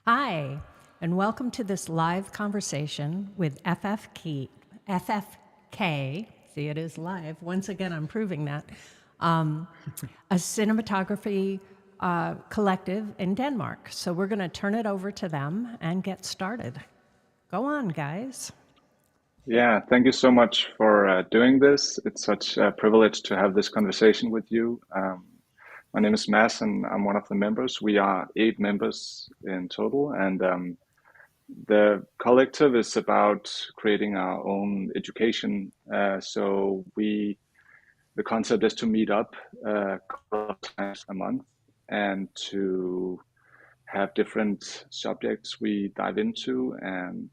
Hi, and welcome to this live conversation with FFK. See, it is live. Once again, I'm proving that. A cinematography collective in Denmark. So we're going to turn it over to them and get started. Go on, guys. Yeah, thank you so much for doing this. It's such a privilege to have this conversation with you. My name is Mads, and I'm one of the members. We are 8 members in total, and the collective is about creating our own education. The concept is to meet up a couple of times a month and to have different subjects we dive into and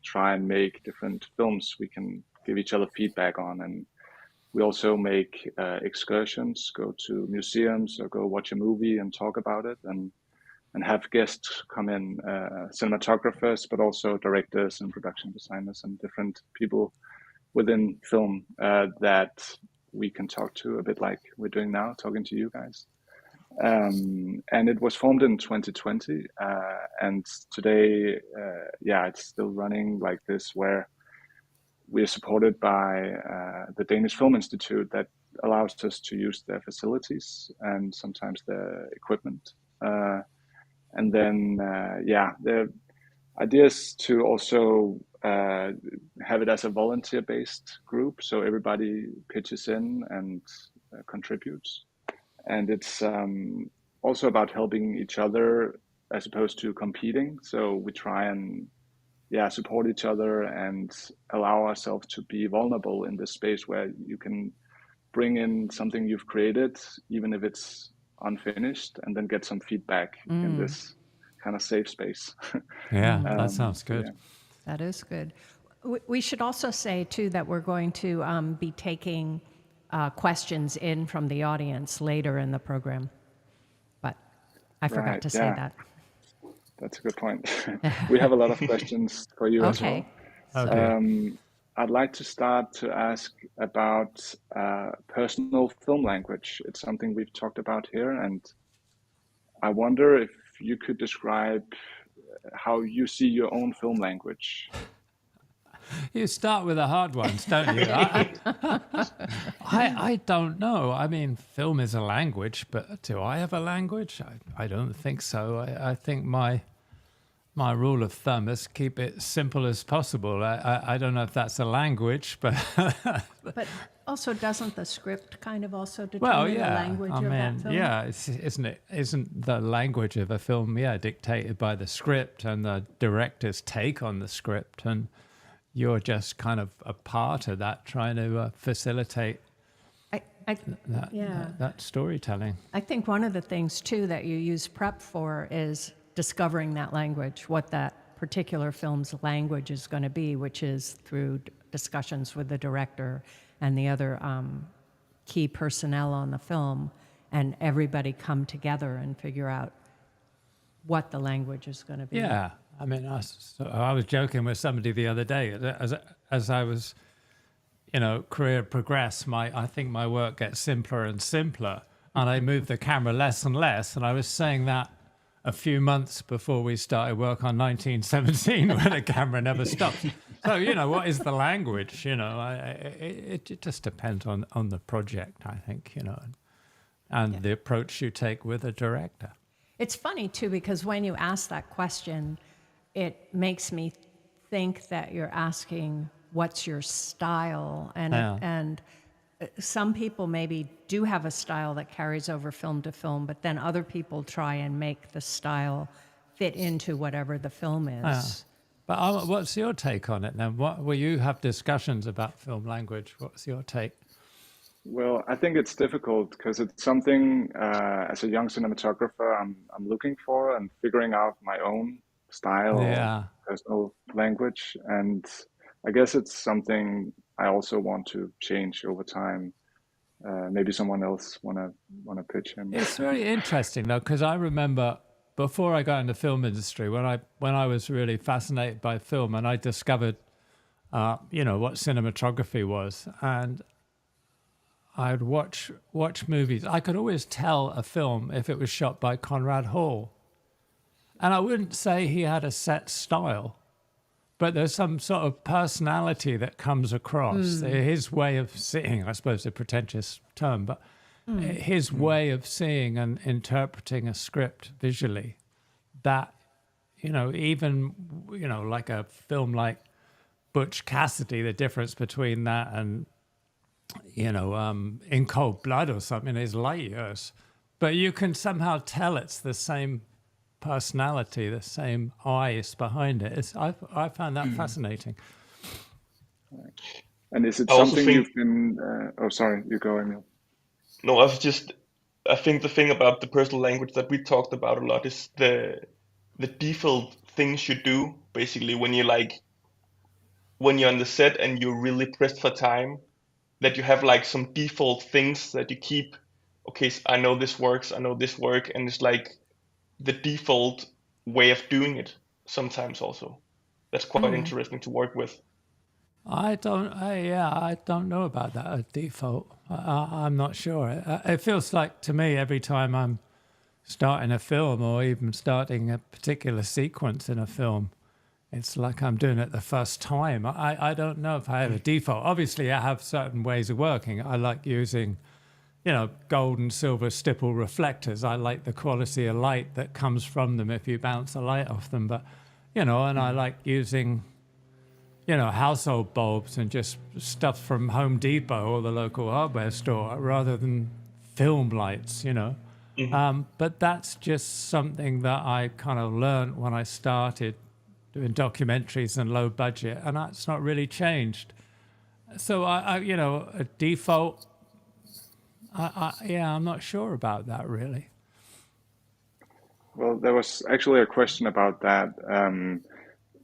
try and make different films we can give each other feedback on. And we also make excursions, go to museums or go watch a movie and talk about it, and have guests come in, cinematographers, but also directors and production designers and different people within film that we can talk to, a bit like we're doing now, talking to you guys. And it was formed in 2020, and today, it's still running like this, where we are supported by the Danish Film Institute that allows us to use their facilities and sometimes their equipment. And then, the idea is to also have it as a volunteer-based group, so everybody pitches in and contributes. And it's also about helping each other as opposed to competing. So we try and support each other and allow ourselves to be vulnerable in this space where you can bring in something you've created, even if it's unfinished, and then get some feedback in this kind of safe space. Yeah, that sounds good. Yeah. That is good. We should also say, too, that we're going to be taking questions in from the audience later in the program. But I forgot to say that. That's a good point. We have a lot of questions for you as well. Okay. I'd like to start to ask about personal film language. It's something we've talked about here, and I wonder if you could describe how you see your own film language. You start with the hard ones, don't you? I don't know. I mean, film is a language, but do I have a language? I don't think so. I think my my rule of thumb is keep it simple as possible. I don't know if that's a language, but But also, doesn't the script kind of also well, determine the yeah. language I of that mean, film? yeah. Isn't the language of a film, dictated by the script and the director's take on the script, and you're just kind of a part of that, trying to facilitate I yeah. that storytelling. I think one of the things too that you use prep for is discovering that language, what that particular film's language is going to be, which is through discussions with the director and the other key personnel on the film, and everybody come together and figure out what the language is going to be. Yeah, I mean, I was joking with somebody the other day as I was, career progress. I think my work gets simpler and simpler, and I move the camera less and less. And I was saying that a few months before we started work on 1917, where the camera never stops. So what is the language? It just depends on the project, I think, and the approach you take with a director. It's funny too, because when you ask that question, it makes me think that you're asking what's your style, and some people maybe do have a style that carries over film to film, but then other people try and make the style fit into whatever the film is. But what's your take on it then? Will you have discussions about film language? What's your take? Well, I think it's difficult because it's something as a young cinematographer I'm looking for and figuring out my own style or personal language. And I guess it's something I also want to change over time. Maybe someone else wanna pitch in. It's very interesting though, because I remember before I got into the film industry, when I was really fascinated by film, and I discovered, what cinematography was, and I'd watch movies. I could always tell a film if it was shot by Conrad Hall, and I wouldn't say he had a set style, but there's some sort of personality that comes across. His way of seeing, I suppose, a pretentious term, but his way of seeing and interpreting a script visually, that, even, like a film like Butch Cassidy, the difference between that and, In Cold Blood or something is light years. But you can somehow tell it's the same personality, the same eyes behind it. I found that fascinating. And is it I also something think- you've been? Oh, sorry, you go, Emil. No, I think the thing about the personal language that we talked about a lot is the default things you do, basically, when you're on the set and you're really pressed for time, that you have like some default things that you keep. Okay, so I know this works, I know this work, and it's like the default way of doing it sometimes also. That's quite interesting to work with. I don't know about that at default. I'm not sure. It feels like to me every time I'm starting a film or even starting a particular sequence in a film, it's like I'm doing it the first time. I don't know if I have a default. Obviously, I have certain ways of working. I like using, gold and silver stipple reflectors. I like the quality of light that comes from them if you bounce a light off them. But, and I like using, household bulbs and just stuff from Home Depot or the local hardware store rather than film lights, But that's just something that I kind of learned when I started doing documentaries and low budget, and that's not really changed. So a default, I'm not sure about that really. Well, there was actually a question about that.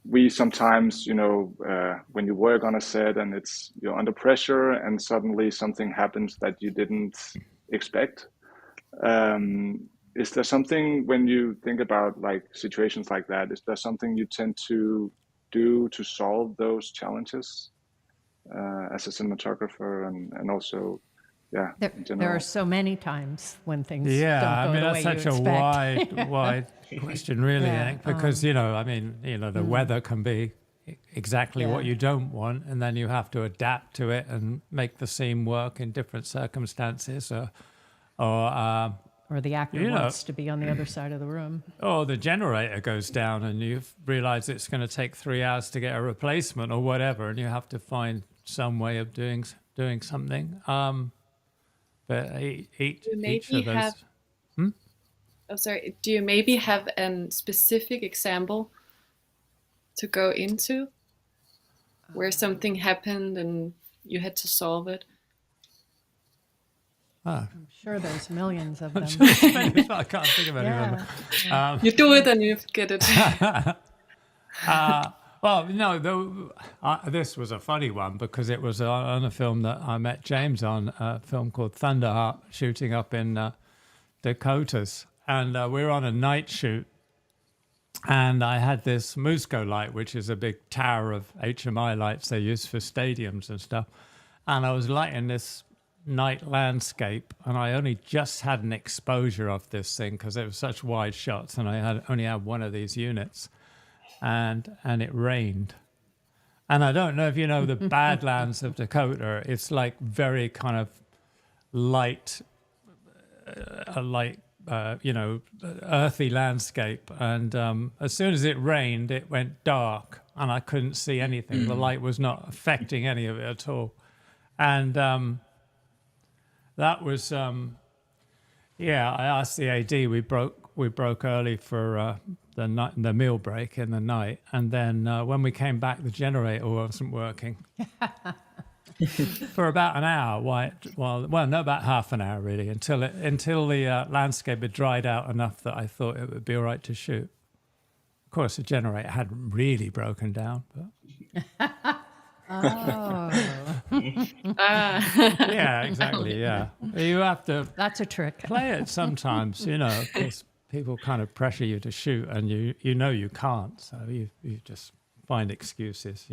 We sometimes, when you work on a set and you're under pressure and suddenly something happens that you didn't expect. Is there something, when you think about like situations like that, is there something you tend to do to solve those challenges as a cinematographer and also, in general? There are so many times when things Yeah, don't go the way that's you such expect. a wide question, really, Yeah, I think, because the weather can be exactly what you don't want, and then you have to adapt to it and make the scene work in different circumstances, or or the actor You know. wants to be on the other side of the room. Or the generator goes down and you realize it's going to take 3 hours to get a replacement or whatever, and you have to find some way of doing something. But each of those. Do you maybe have a specific example to go into where something happened and you had to solve it? I'm sure there's millions of them. I can't think of any of them. You do it and you get it. Well, no, this was a funny one because it was on a film that I met James on, a film called Thunderheart, shooting up in Dakotas. And we were on a night shoot. And I had this Musco light, which is a big tower of HMI lights they use for stadiums and stuff. And I was lighting this night landscape, and I only just had an exposure of this thing because it was such wide shots, and I only had one of these units. And it rained. And I don't know if you know the Badlands of Dakota. It's like very kind of light, earthy landscape. And as soon as it rained, it went dark, and I couldn't see anything. The light was not affecting any of it at all. And that was, I asked the AD. We broke early for the meal break in the night, and then when we came back, the generator wasn't working for about an hour. About half an hour really, until the landscape had dried out enough that I thought it would be all right to shoot. Of course, the generator hadn't really broken down, but. Oh. Yeah, exactly. Yeah, you have to. That's a trick. Play it sometimes, because people kind of pressure you to shoot, and you can't, so you just find excuses,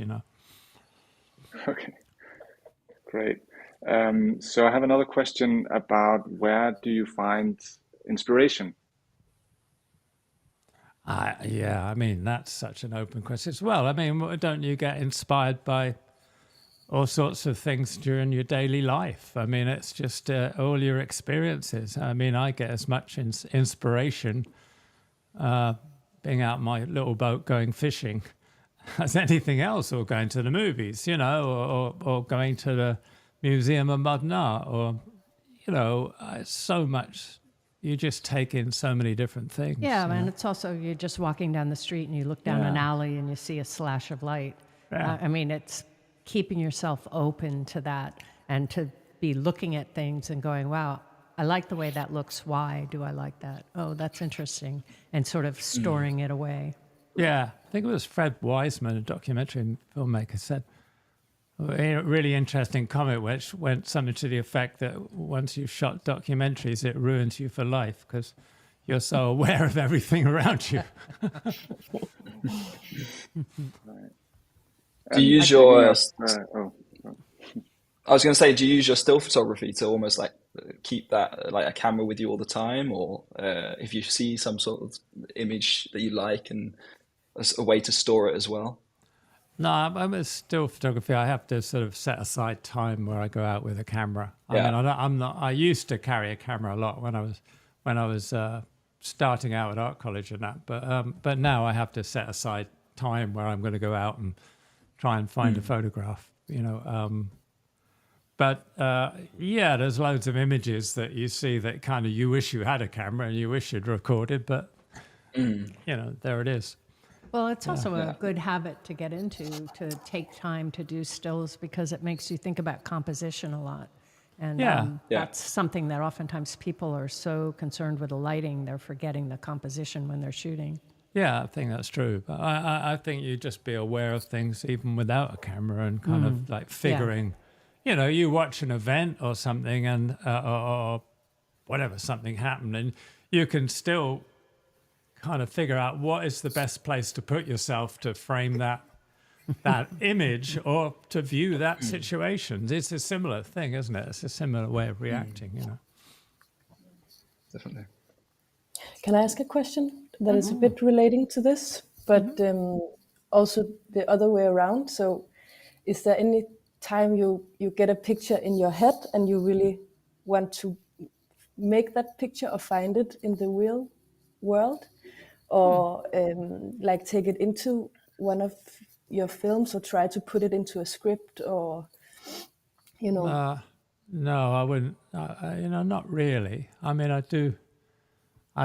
Okay, great. So I have another question about where do you find inspiration? That's such an open question as well. Don't you get inspired by all sorts of things during your daily life? It's just all your experiences. I get as much inspiration being out my little boat going fishing as anything else, or going to the movies, or going to the Museum of Modern Art, or, so much. You just take in so many different things. Yeah, and it's also, you're just walking down the street and you look down an alley and you see a slash of light. Yeah. It's keeping yourself open to that, and to be looking at things and going, wow, I like the way that looks. Why do I like that? Oh, that's interesting. And sort of storing it away. Yeah, I think it was Fred Wiseman, a documentary filmmaker, said a really interesting comment, which went something to the effect that once you've shot documentaries, it ruins you for life because you're so aware of everything around you. Do you use your... I was going to say, do you use your still photography to almost like keep that like a camera with you all the time, or if you see some sort of image that you like and a way to store it as well? No, I'm a still photography. I have to sort of set aside time where I go out with a camera. I used to carry a camera a lot when I was starting out at art college and that, but now I have to set aside time where I'm going to go out and try and find a photograph. There's loads of images that you see that kind of you wish you had a camera and you wish you'd recorded, but there it is. Well, it's also a good habit to get into, to take time to do stills, because it makes you think about composition a lot. And that's something that oftentimes people are so concerned with the lighting, they're forgetting the composition when they're shooting. Yeah, I think that's true. But I think you just be aware of things even without a camera, and kind of like figuring, you watch an event or something, and or whatever, something happened, and you can still kind of figure out what is the best place to put yourself to frame that image or to view that situation. It's a similar thing, isn't it? It's a similar way of reacting, Definitely. Can I ask a question that is a bit relating to this, but also the other way around? So is there any time you get a picture in your head and you really want to make that picture or find it in the real world, or like take it into one of your films, or try to put it into a script, or No, I wouldn't. Not really. I mean, I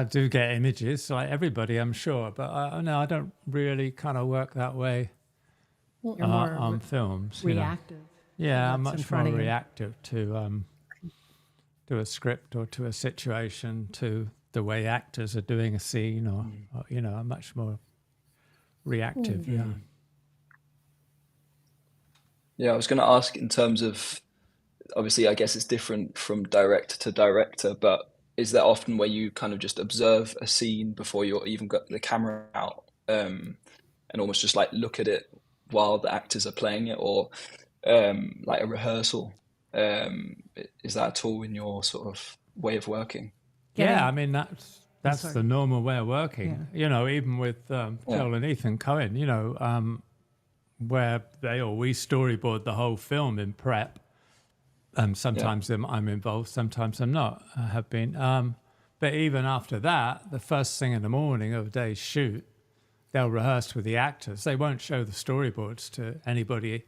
do get images like everybody, I'm sure, but no, I don't really kind of work that way You're more on films. reactive. Yeah, I'm what's in much front more of you. reactive to a script or to a situation, to the way actors are doing a scene, or I'm much more reactive. Yeah. Yeah, I was going to ask in terms of, obviously, I guess it's different from director to director, but is that often where you kind of just observe a scene before you're even got the camera out, and almost just like look at it while the actors are playing it, or like a rehearsal? Is that at all in your sort of way of working? Yeah, I mean that's sorry. the normal way of working. Even with Joel and Ethan Cohen, where we storyboard the whole film in prep. Sometimes I'm involved, sometimes I'm not. I have been. But even after that, the first thing in the morning of a day's shoot, they'll rehearse with the actors. They won't show the storyboards to anybody,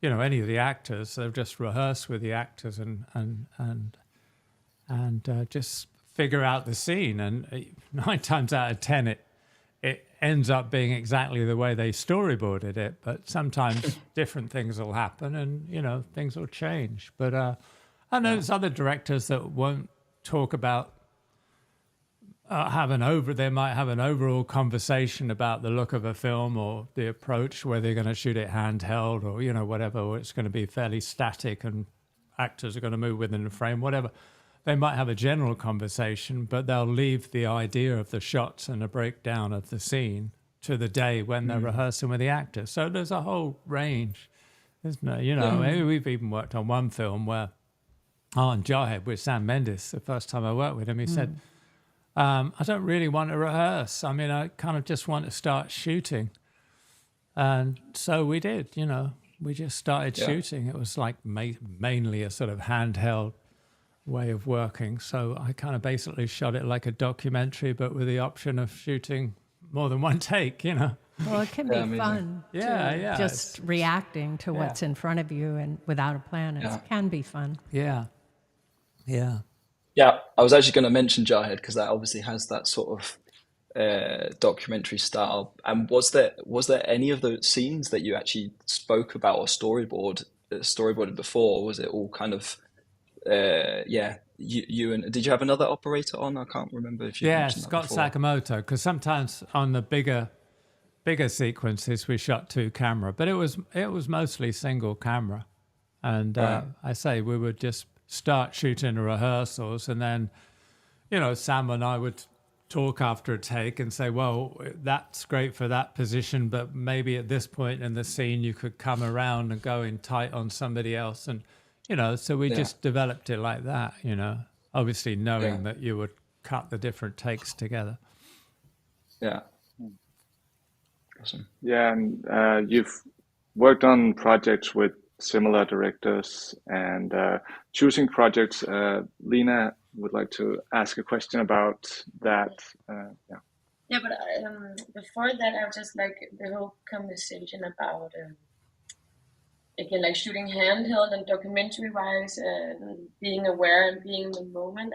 any of the actors. They'll just rehearse with the actors and just figure out the scene. And 9 times out of 10, it ends up being exactly the way they storyboarded it. But sometimes different things will happen, and things will change. But I know there's other directors that won't talk about they might have an overall conversation about the look of a film or the approach, where they're going to shoot it handheld or whatever, or it's going to be fairly static and actors are going to move within the frame, whatever. They might have a general conversation, but they'll leave the idea of the shots and a breakdown of the scene to the day when they're rehearsing with the actors. So there's a whole range, isn't there? Maybe we've even worked on one film where, on Jarhead with Sam Mendes, the first time I worked with him, he said, I don't really want to rehearse. I mean, I kind of just want to start shooting. And so we did, we just started shooting. It was like mainly a sort of handheld way of working. So I kind of basically shot it like a documentary, but with the option of shooting more than one take, Well, it can be amazing. fun. Yeah. Just reacting to what's in front of you and without a plan. It can be fun. Yeah. Yeah, I was actually going to mention Jarhead because that obviously has that sort of documentary style. And was there any of the scenes that you actually spoke about or storyboarded before? Or was it all kind of you and did you have another operator on? I can't remember if you mentioned Scott that before. Sakamoto, because sometimes on the bigger sequences we shot 2 camera, but it was mostly single camera. And I say we would just start shooting rehearsals, and then Sam and I would talk after a take and say, well, that's great for that position, but maybe at this point in the scene you could come around and go in tight on somebody else. And so we just developed it like that, obviously knowing that you would cut the different takes together. Yeah. Awesome. Yeah, and you've worked on projects with similar directors and choosing projects. Lena would like to ask a question about that. Yeah, but before that, I was just like the whole conversation about again, like shooting handheld and documentary wise, and being aware and being in the moment.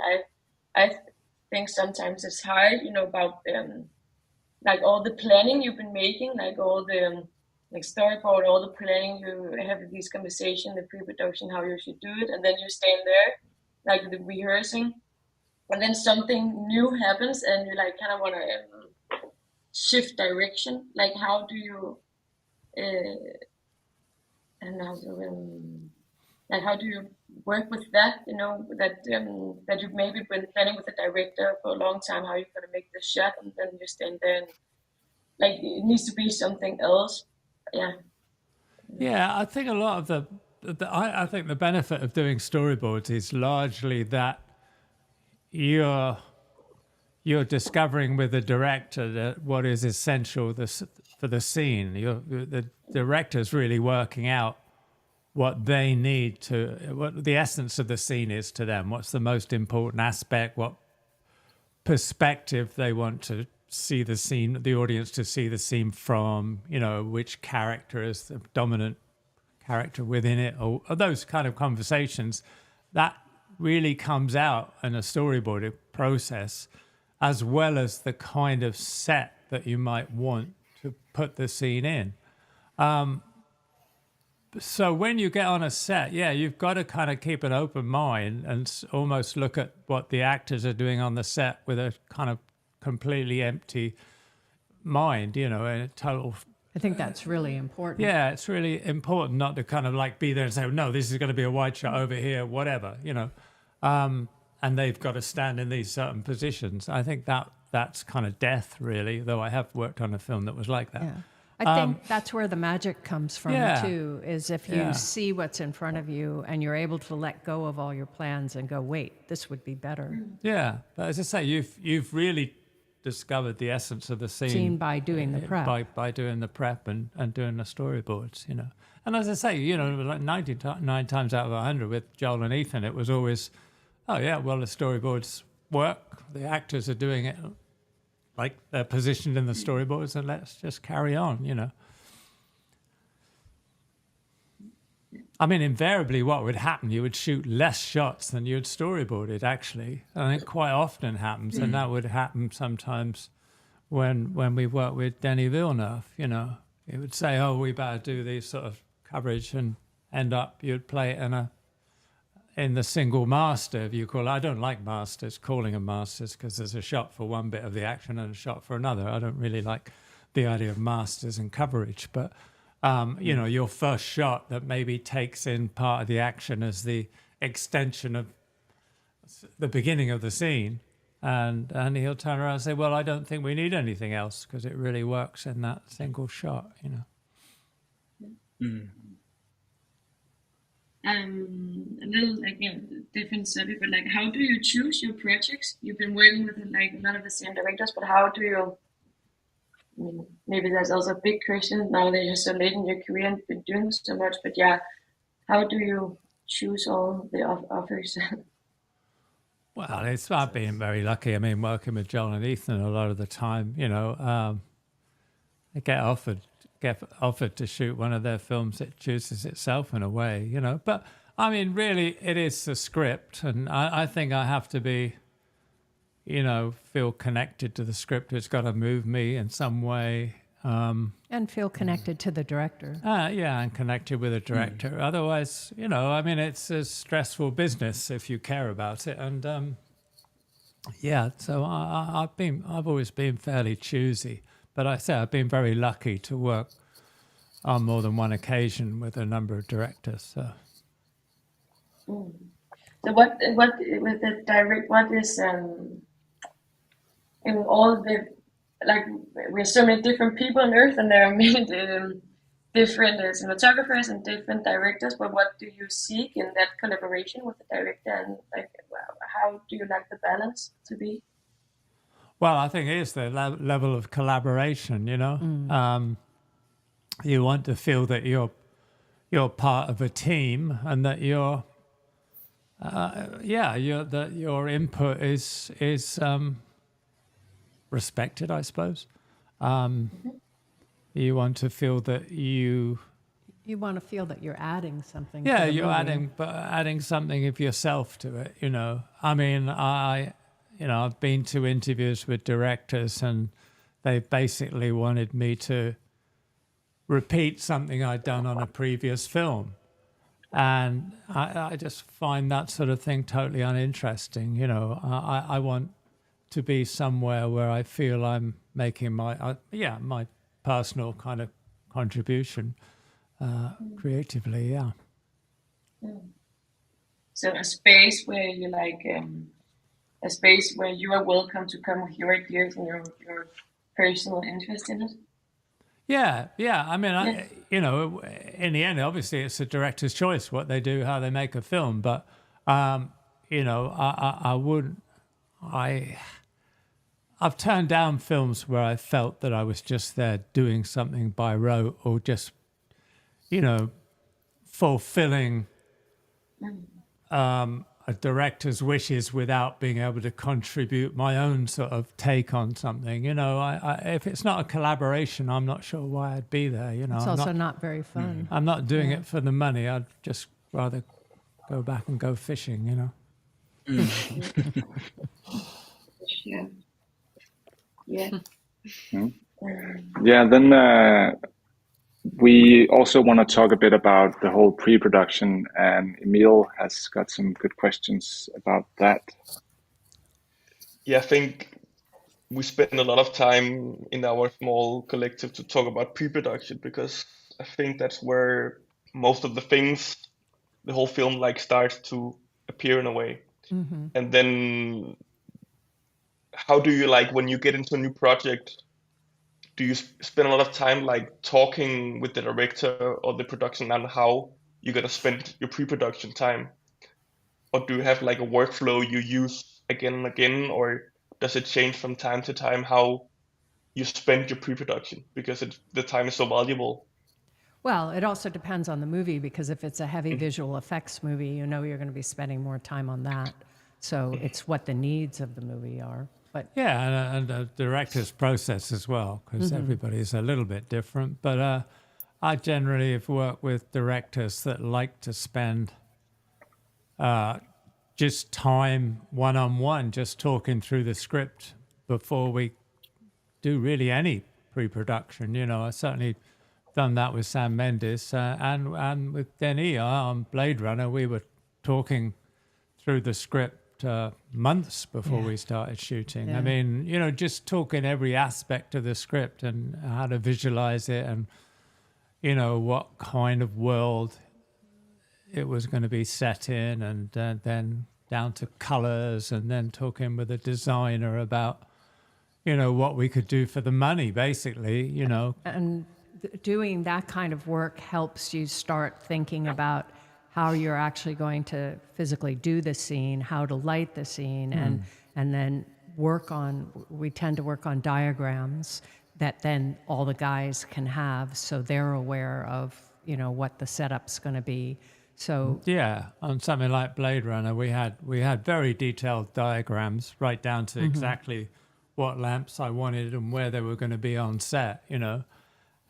I think sometimes it's hard, about like all the planning you've been making, like all the like storyboard, all the planning you have these conversations, the pre-production, how you should do it, and then you stand there, like the rehearsing, and then something new happens, and you like kind of want to shift direction. Like how do you, how do you work with that? That you've maybe been planning with the director for a long time, how you're gonna make the shot, and then you stand there and like it needs to be something else. Yeah, I think a lot of I think the benefit of doing storyboards is largely that you're discovering with the director that what is essential for the scene. The director's really working out what they need to, what the essence of the scene is to them, what's the most important aspect, what perspective they want to see the scene, the audience to see the scene from, which character is the dominant character within it, or those kind of conversations. That really comes out in a storyboarding process, as well as the kind of set that you might want to put the scene in. So when you get on a set, you've got to kind of keep an open mind and almost look at what the actors are doing on the set with a kind of completely empty mind, and a total. I think that's really important. Yeah, it's really important not to kind of like be there and say, no, this is going to be a wide shot over here, whatever, and they've got to stand in these certain positions. I think that's kind of death, really, though I have worked on a film that was like that. Yeah. I think that's where the magic comes from, too, is if you see what's in front of you and you're able to let go of all your plans and go, wait, this would be better. Yeah, but as I say, you've really discovered the essence of the scene by doing the prep. By doing the prep and doing the storyboards, And as I say, like 99 times out of 100 with Joel and Ethan, it was always, oh, yeah, well, the storyboards work. The actors are doing it like they're positioned in the storyboards, and let's just carry on, I mean, invariably what would happen, you would shoot less shots than you'd storyboarded, actually. I think quite often happens, and that would happen sometimes when we work with Denis Villeneuve, He would say, oh, we better do these sort of coverage, and end up, you'd play it in the single master, if you call it. I don't like masters, calling them masters, because there's a shot for one bit of the action and a shot for another. I don't really like the idea of masters and coverage, but your first shot that maybe takes in part of the action as the extension of the beginning of the scene, and he'll turn around and say, well, I don't think we need anything else, because it really works in that single shot, A little different subject, but how do you choose your projects? You've been working with a lot of the same directors, but how do you? I mean, maybe that's also a big question now that you're so late in your career and been doing so much. But how do you choose all the offers? Well, I've been very lucky. I mean, working with Joel and Ethan a lot of the time, I get offered to shoot one of their films. It chooses itself in a way, But I mean, really, it is the script, and I think I have to be, feel connected to the script. It's got to move me in some way. And feel connected to the director. And connected with a director. Otherwise, I mean, it's a stressful business if you care about it. And so I've always been fairly choosy. But I say I've been very lucky to work on more than one occasion with a number of directors. So what with the direct? What is in all the we're so many different people on Earth, and there are many different cinematographers and different directors. But what do you seek in that collaboration with the director, and how do you like the balance to be? Well, I think it is the level of collaboration, You want to feel that you're part of a team, and that that your input is respected, I suppose. You want to feel that you want to feel that you're adding something. Yeah, to the you're movie. adding something of yourself to it, I mean, I've been to interviews with directors, and they basically wanted me to repeat something I'd done on a previous film. And I just find that sort of thing totally uninteresting. I want to be somewhere where I feel I'm making my personal kind of contribution creatively, So a space where you a space where you are welcome to come with your ideas and your personal interest in it. Yeah. I mean, in the end, obviously, it's the director's choice what they do, how they make a film. But I've turned down films where I felt that I was just there doing something by rote, or just, fulfilling a director's wishes without being able to contribute my own sort of take on something. You know, if it's not a collaboration, I'm not sure why I'd be there. You know, It's also not very fun. I'm not doing it for the money. I'd just rather go back and go fishing. You know. Yeah. Yeah. Yeah, then we also want to talk a bit about the whole pre-production, and Emil has got some good questions about that. Yeah, I think we spend a lot of time in our small collective to talk about pre-production, because I think that's where most of the things, the whole film like starts to appear in a way. And then how do you, like, when you get into a new project, do you spend a lot of time like talking with the director or the production on how you're gonna spend your pre-production time? Or do you have like a workflow you use again and again, or does it change from time to time how you spend your pre-production, because the time is so valuable? Well, it also depends on the movie, because if it's a heavy visual effects movie, you know you're going to be spending more time on that. So it's what the needs of the movie are. But yeah, and the director's process as well, because everybody's a little bit different. But I generally have worked with directors that like to spend just time one-on-one, just talking through the script before we do really any pre-production. You know, I certainly done that with Sam Mendes and with Denis on Blade Runner. We were talking through the script months before we started shooting. Yeah. I mean, you know, just talking every aspect of the script and how to visualize it, and you know what kind of world it was going to be set in, and then down to colors, and then talking with a designer about, you know, what we could do for the money, basically, you know. and doing that kind of work helps you start thinking about how you're actually going to physically do the scene, how to light the scene, and then we tend to work on diagrams that then all the guys can have, so they're aware of, you know, what the setup's going to be. So yeah, on something like Blade Runner, we had very detailed diagrams, right down to exactly what lamps I wanted and where they were going to be on set, you know.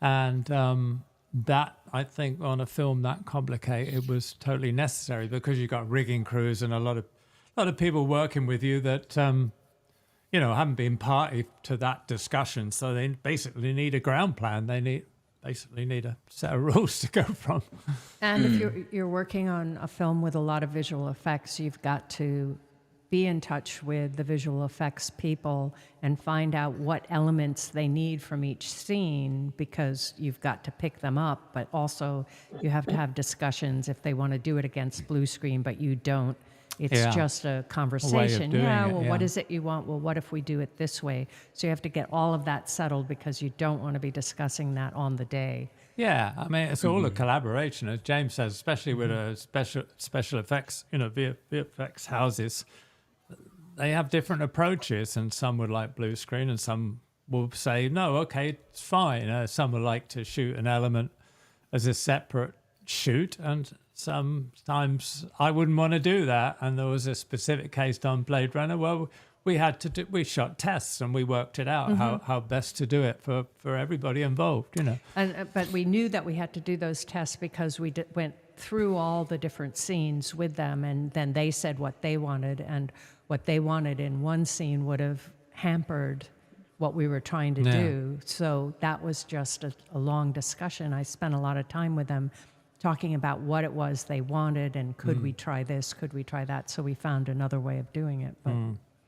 And that, I think, on a film that complicated was totally necessary, because you've got rigging crews and a lot of people working with you that you know, haven't been party to that discussion, so they basically need a ground plan. They basically need a set of rules to go from. And if you're working on a film with a lot of visual effects, you've got to be in touch with the visual effects people and find out what elements they need from each scene, because you've got to pick them up, but also you have to have discussions if they want to do it against blue screen, but you don't. It's just a conversation. What is it you want? Well, what if we do it this way? So you have to get all of that settled, because you don't want to be discussing that on the day. Yeah, I mean, it's all a collaboration, as James says, especially with a special effects, you know, VFX houses. They have different approaches, and some would like blue screen, and some will say, no, okay, it's fine. Some would like to shoot an element as a separate shoot, and sometimes I wouldn't want to do that. And there was a specific case on Blade Runner where we shot tests, and we worked it out how best to do it for everybody involved, you know. But we knew that we had to do those tests, because we went through all the different scenes with them, and then they said what they wanted, and what they wanted in one scene would have hampered what we were trying to do. So that was just a long discussion. I spent a lot of time with them talking about what it was they wanted, and could we try this, could we try that? So we found another way of doing it.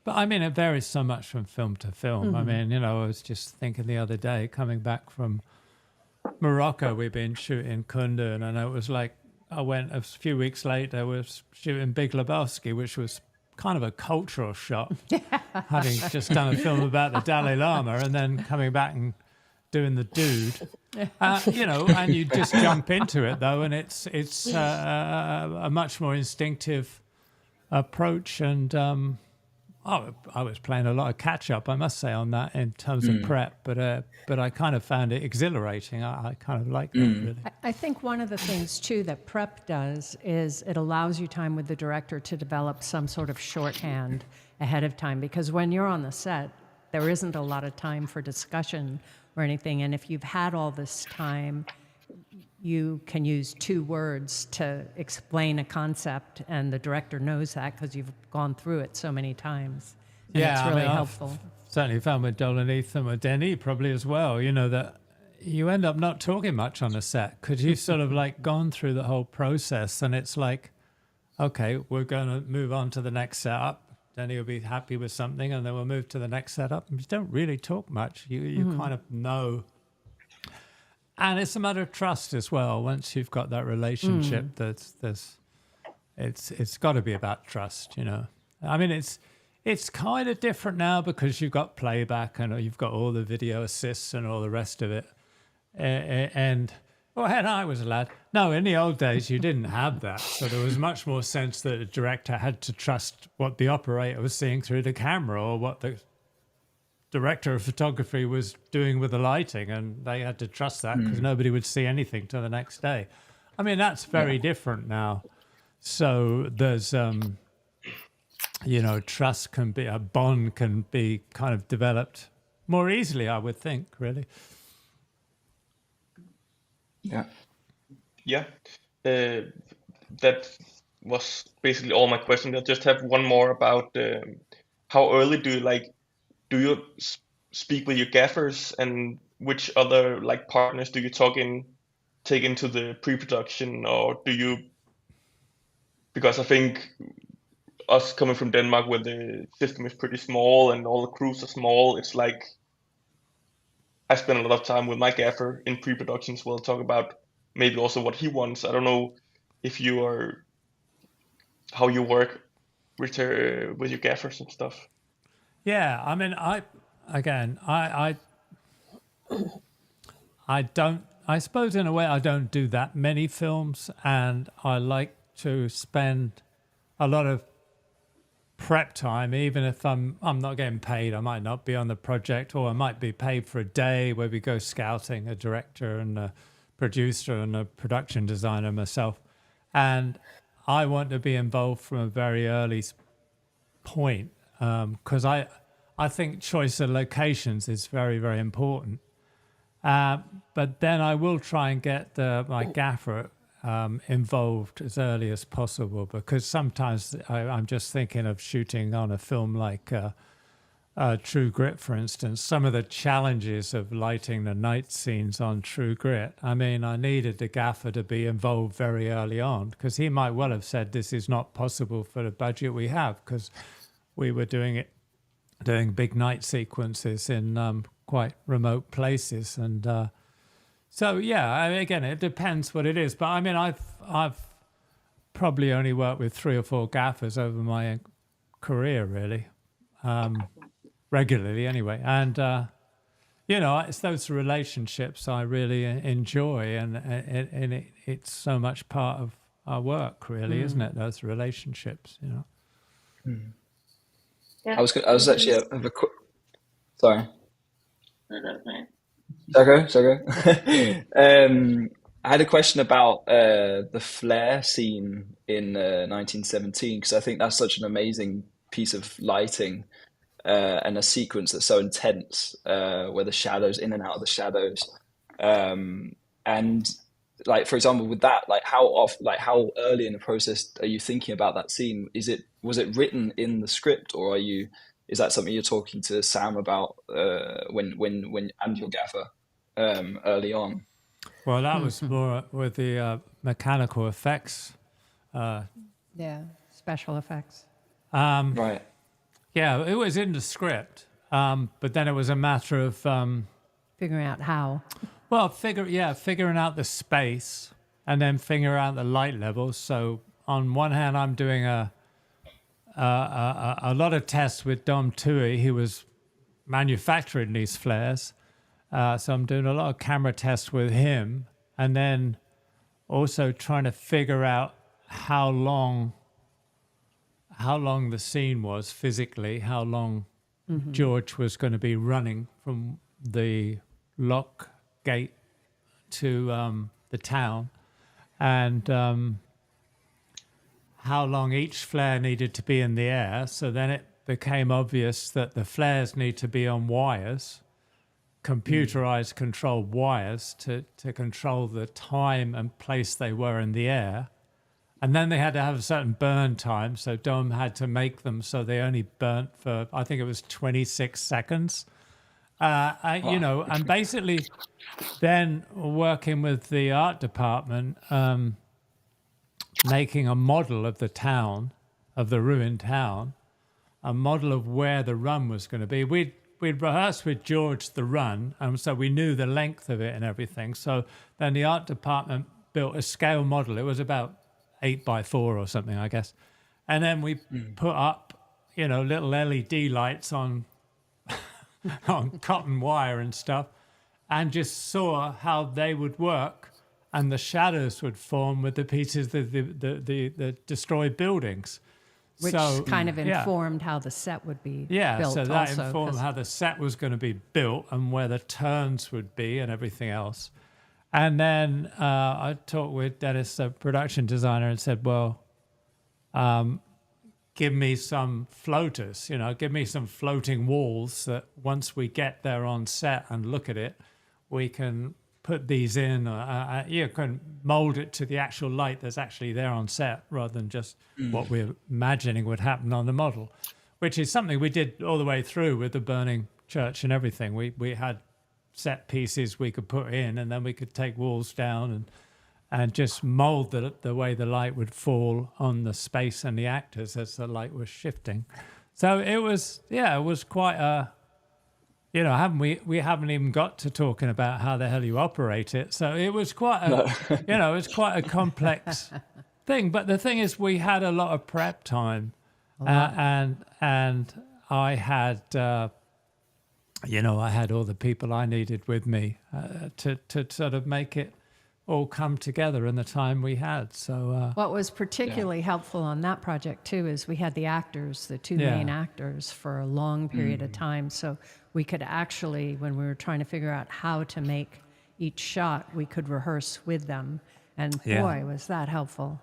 But I mean, it varies so much from film to film. I mean, you know, I was just thinking the other day, coming back from Morocco, we've been shooting Kundun, and it was like, I went a few weeks later, I was shooting Big Lebowski, which was kind of a cultural shock, having just done a film about the Dalai Lama, and then coming back and doing The Dude. You know, and you just jump into it, though, and it's a much more instinctive approach, and I was playing a lot of catch up, I must say, on that in terms of prep, but I kind of found it exhilarating. I kind of like that, really. I think one of the things, too, that prep does is it allows you time with the director to develop some sort of shorthand ahead of time, because when you're on the set, there isn't a lot of time for discussion or anything, and if you've had all this time, you can use 2 words to explain a concept, and the director knows that because you've gone through it so many times. And it's really helpful. I've certainly found with Dolan Ethan, with Denny probably as well, that you end up not talking much on a set because you've sort of like gone through the whole process, and it's like, okay, we're going to move on to the next setup. Denny will be happy with something, and then we'll move to the next setup. And you don't really talk much. You kind of know. And it's a matter of trust as well. Once you've got that relationship, it's got to be about trust, I mean, it's kind of different now because you've got playback and you've got all the video assists and all the rest of it. And when I was a lad, no, in the old days you didn't have that. So there was much more sense that a director had to trust what the operator was seeing through the camera or what the director of photography was doing with the lighting, and they had to trust that because nobody would see anything till the next day. I mean, that's very different now. So there's, trust can be, a bond can be kind of developed more easily, I would think, really. Yeah. Yeah. That was basically all my questions. I just have one more about how early do you speak with your gaffers, and which other partners do you take into the pre-production, or do you? Because I think us coming from Denmark, where the system is pretty small and all the crews are small, it's like I spend a lot of time with my gaffer in pre-productions. We'll talk about maybe also what he wants. I don't know if how you work with your gaffers and stuff. Yeah, I mean, I don't, I suppose in a way I don't do that many films, and I like to spend a lot of prep time, even if I'm not getting paid. I might not be on the project, or I might be paid for a day where we go scouting, a director and a producer and a production designer myself. And I want to be involved from a very early point, because I think choice of locations is very, very important. But then I will try and get my gaffer involved as early as possible, because sometimes I'm just thinking of shooting on a film like True Grit, for instance. Some of the challenges of lighting the night scenes on True Grit, I mean, I needed the gaffer to be involved very early on, because he might well have said this is not possible for the budget we have, because we were doing big night sequences in quite remote places. And so, yeah, again, it depends what it is. But I mean, I've probably only worked with 3 or 4 gaffers over my career, really, regularly anyway. And, it's those relationships I really enjoy. And it's so much part of our work, really, isn't it? Those relationships, Yeah. I was actually have a quick. Sorry. No, no, no. Sorry. I had a question about the flare scene in 1917, because I think that's such an amazing piece of lighting and a sequence that's so intense, where the shadows in and out of the shadows, and for example, with that, how early in the process are you thinking about that scene? Was it written in the script, or is that something you're talking to Sam about when and your gaffer early on? Well, that was more with the mechanical effects. Special effects. Right. Yeah, it was in the script, but then it was a matter of Figuring out how. well, figuring out the space and then figuring out the light levels. So on one hand, I'm doing a lot of tests with Dom Tui, who was manufacturing these flares. So I'm doing a lot of camera tests with him, and then also trying to figure out how long how long the scene was physically, how long George was going to be running from the lock gate to the town, and how long each flare needed to be in the air. So then it became obvious that the flares need to be on wires, computerized controlled wires to control the time and place they were in the air. And then they had to have a certain burn time. So Dom had to make them so they only burnt for, I think it was 26 seconds. You know, and basically then working with the art department, making a model of the town, of the ruined town, a model of where the run was going to be. We'd rehearsed with George the run, and so we knew the length of it and everything. So then the art department built a scale model. It was about 8x4 or something, I guess. And then we put up, you know, little LED lights on on cotton wire and stuff, and just saw how they would work, and the shadows would form with the pieces, the destroyed buildings. Which kind of informed how the set would be built. So that also, informed how the set was going to be built and where the turns would be and everything else. And then I talked with Dennis, the production designer, and said, well, give me some floaters, you know, give me some floating walls that once we get there on set and look at it, we can put these in, you can mold it to the actual light that's actually there on set rather than just what we're imagining would happen on the model, which is something we did all the way through with the burning church and everything. We had set pieces we could put in, and then we could take walls down and just mold the way the light would fall on the space and the actors as the light was shifting. So it was quite a, you know, we haven't even got to talking about how the hell you operate it. So it was quite a, you know, it's quite a complex thing. But the thing is, we had a lot of prep time, and I had, you know, I had all the people I needed with me to sort of make it all come together in the time we had. So what was particularly helpful on that project too is we had the actors, the two main actors, for a long period of time. So we could actually, when we were trying to figure out how to make each shot, we could rehearse with them. And boy, was that helpful.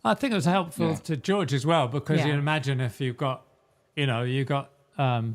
I think it was helpful to George as well, because you imagine if you've got, you know, a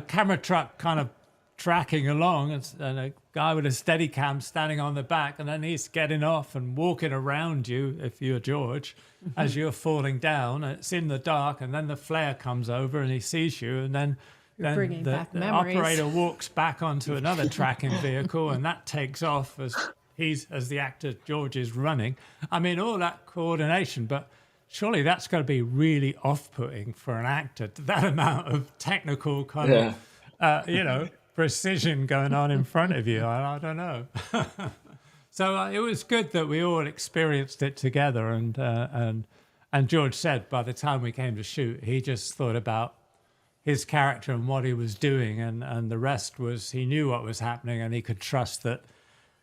camera truck kind of tracking along, and a guy with a steady cam standing on the back, and then he's getting off and walking around you, if you're George, as you're falling down. It's in the dark, and then the flare comes over and he sees you, and then the operator walks back onto another tracking vehicle, and that takes off as the actor George is running. I mean, all that coordination, but surely that's got to be really off-putting for an actor, that amount of technical kind of, you know, precision going on in front of you. I don't know. So it was good that we all experienced it together. And George said by the time we came to shoot, he just thought about his character and what he was doing, and the rest was, he knew what was happening, and he could trust that,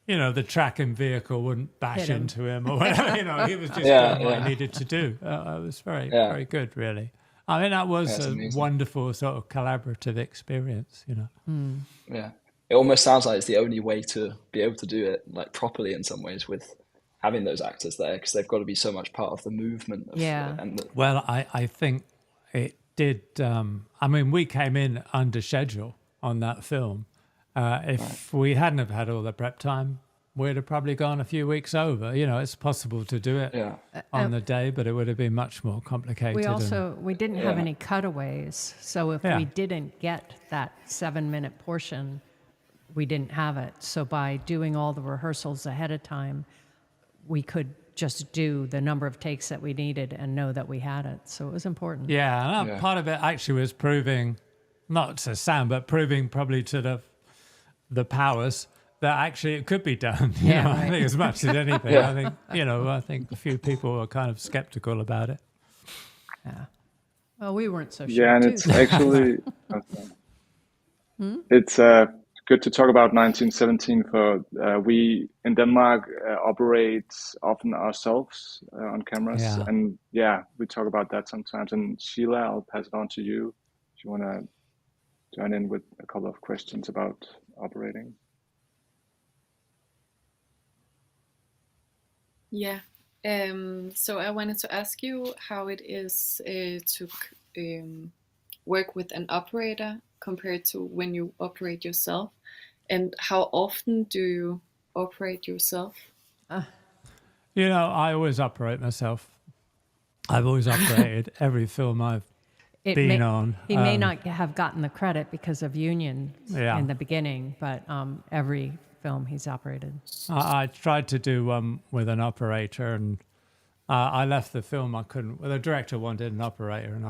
you know, the tracking vehicle wouldn't bash into him or whatever. You know, he was just doing what he needed to do. It was very good, really. I mean, that was a wonderful sort of collaborative experience, you know. Yeah. It almost sounds like it's the only way to be able to do it, like, properly in some ways, with having those actors there, because they've got to be so much part of the movement. Well, I think it did. I mean, we came in under schedule on that film. If we hadn't have had all the prep time, we'd have probably gone a few weeks over. You know, it's possible to do it on the day, but it would have been much more complicated. We didn't have any cutaways. So if we didn't get that 7-minute portion, we didn't have it. So by doing all the rehearsals ahead of time, we could just do the number of takes that we needed and know that we had it. So it was important. Yeah, part of it actually was proving, not to Sam, but proving probably to the powers that actually it could be done. You know, I think as much as anything. I think a few people were kind of skeptical about it. Yeah. Well, we weren't so sure. Yeah, and it's actually it's good to talk about 1917. For we in Denmark operate often ourselves on cameras, Yeah. and yeah, we talk about that sometimes. And Sheila, I'll pass it on to you if you want to join in with a couple of questions about operating. Yeah. So I wanted to ask you how it is to work with an operator compared to when you operate yourself, and how often do you operate yourself? You know, I always operate myself. I've always operated every film I've been on. He may not have gotten the credit because of unions Yeah. in the beginning, but every film he's operated. I tried to do one with an operator, and I left the film. I couldn't. Well, the director wanted an operator, and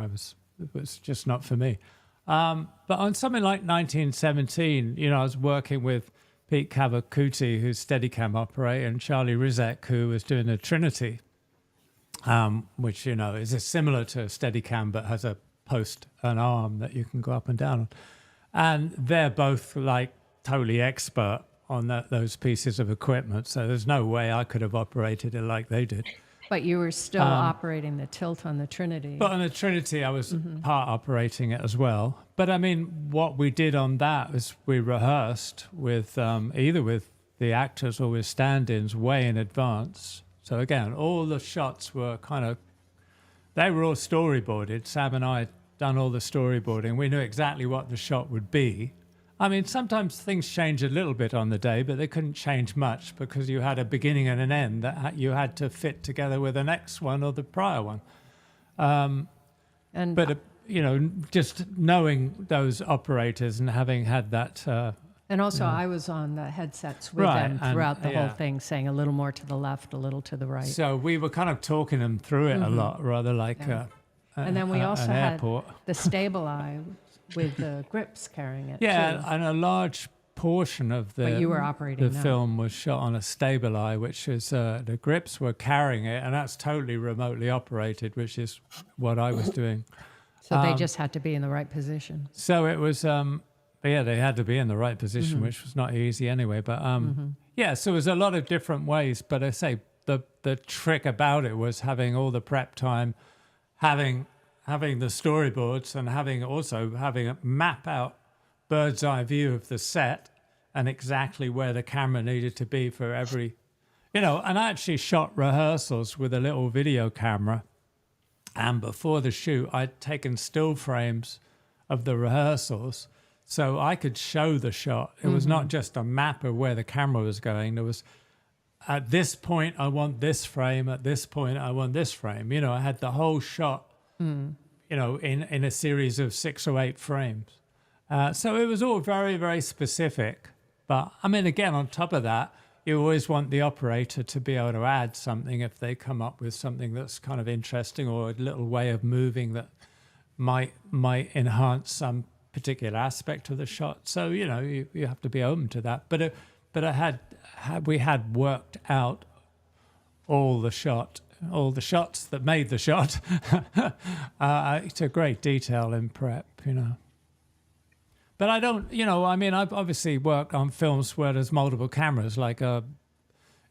it was just not for me. But on something like 1917, you know, I was working with Pete Cavacuti, who's Steadicam operator, and Charlie Rizek, who was doing the Trinity, which, you know, is similar to Steadicam but has a post, an arm that you can go up and down on. And they're both like totally expert on those pieces of equipment. So there's no way I could have operated it like they did. But you were still operating the tilt on the Trinity. But on the Trinity, I was part operating it as well. But I mean, what we did on that is we rehearsed with either with the actors or with stand-ins way in advance. So again, all the shots were they were all storyboarded. Sam and I had done all the storyboarding. We knew exactly what the shot would be. I mean, sometimes things change a little bit on the day, but they couldn't change much because you had a beginning and an end that you had to fit together with the next one or the prior one. You know, just knowing those operators and having had that. And also, I was on the headsets with Right, them and- throughout the yeah. whole thing, saying a little more to the left, a little to the right. So we were kind of talking them through it a lot, rather like And then we also an had airport. the stabilize with the grips carrying it, Yeah, too. and a large portion of But you were operating the that. film was shot on a Stabili, which is the grips were carrying it, and that's totally remotely operated, which is what I was doing. So they just had to be in the right position. So it was, yeah, they had to be in the right position, which was not easy anyway. But yeah, so it was a lot of different ways. But I say the trick about it was having all the prep time, having the storyboards, and having a map out bird's eye view of the set and exactly where the camera needed to be for every, you know. And I actually shot rehearsals with a little video camera. And before the shoot, I'd taken still frames of the rehearsals so I could show the shot. It was not just a map of where the camera was going. There was, at this point, I want this frame. At this point, I want this frame. You know, I had the whole shot, you know, in a series of 6 or 8 frames. So it was all very, very specific. But, I mean, again, on top of that, you always want the operator to be able to add something if they come up with something that's kind of interesting or a little way of moving that might enhance some particular aspect of the shot. So, you know, you have to be open to that. But we had worked out all the shots that made the shot to great detail in prep, you know. But I don't, you know, I mean, I've obviously worked on films where there's multiple cameras, like, you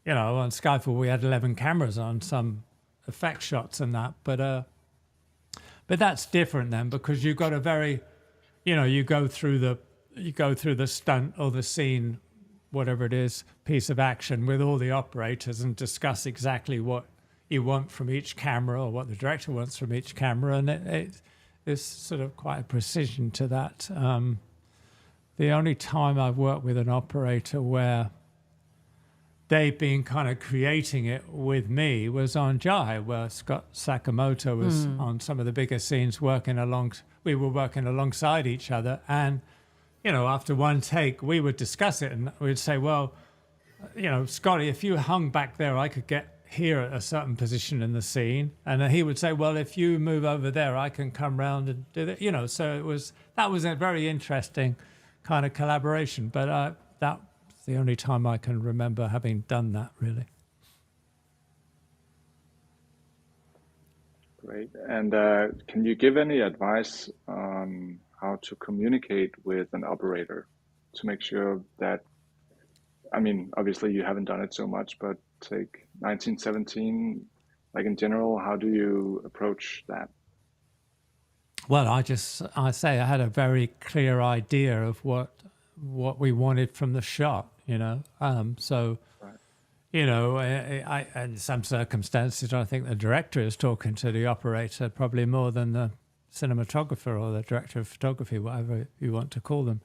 know, on Skyfall we had 11 cameras on some effect shots and that. But that's different then, because you've got a very, you know, you go through the stunt or the scene, whatever it is, piece of action with all the operators and discuss exactly what you want from each camera or what the director wants from each camera. And it is sort of quite a precision to that. The only time I've worked with an operator where they've been kind of creating it with me was on Jai, where Scott Sakamoto was on some of the bigger scenes we were working alongside each other. And, you know, after one take, we would discuss it and we'd say, well, you know, Scotty, if you hung back there, I could get here at a certain position in the scene. And then he would say, well, if you move over there, I can come round and do that. You know, so that was a very interesting kind of collaboration, but that's the only time I can remember having done that, really. Great. And can you give any advice on how to communicate with an operator? to make sure that, I mean, obviously you haven't done it so much, but take 1917, like in general, how do you approach that? Well, I say I had a very clear idea of what we wanted from the shot, you know. So, Right. you know, I in some circumstances, I think the director is talking to the operator probably more than the cinematographer or the director of photography, whatever you want to call them.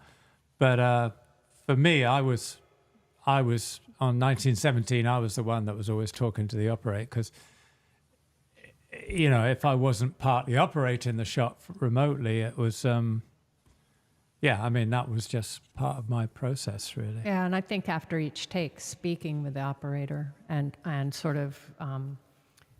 But for me, I was on 1917. I was the one that was always talking to the operator because, you know, if I wasn't partly operating the shot remotely, it was, yeah, I mean, that was just part of my process, really. Yeah, and I think after each take, speaking with the operator and sort of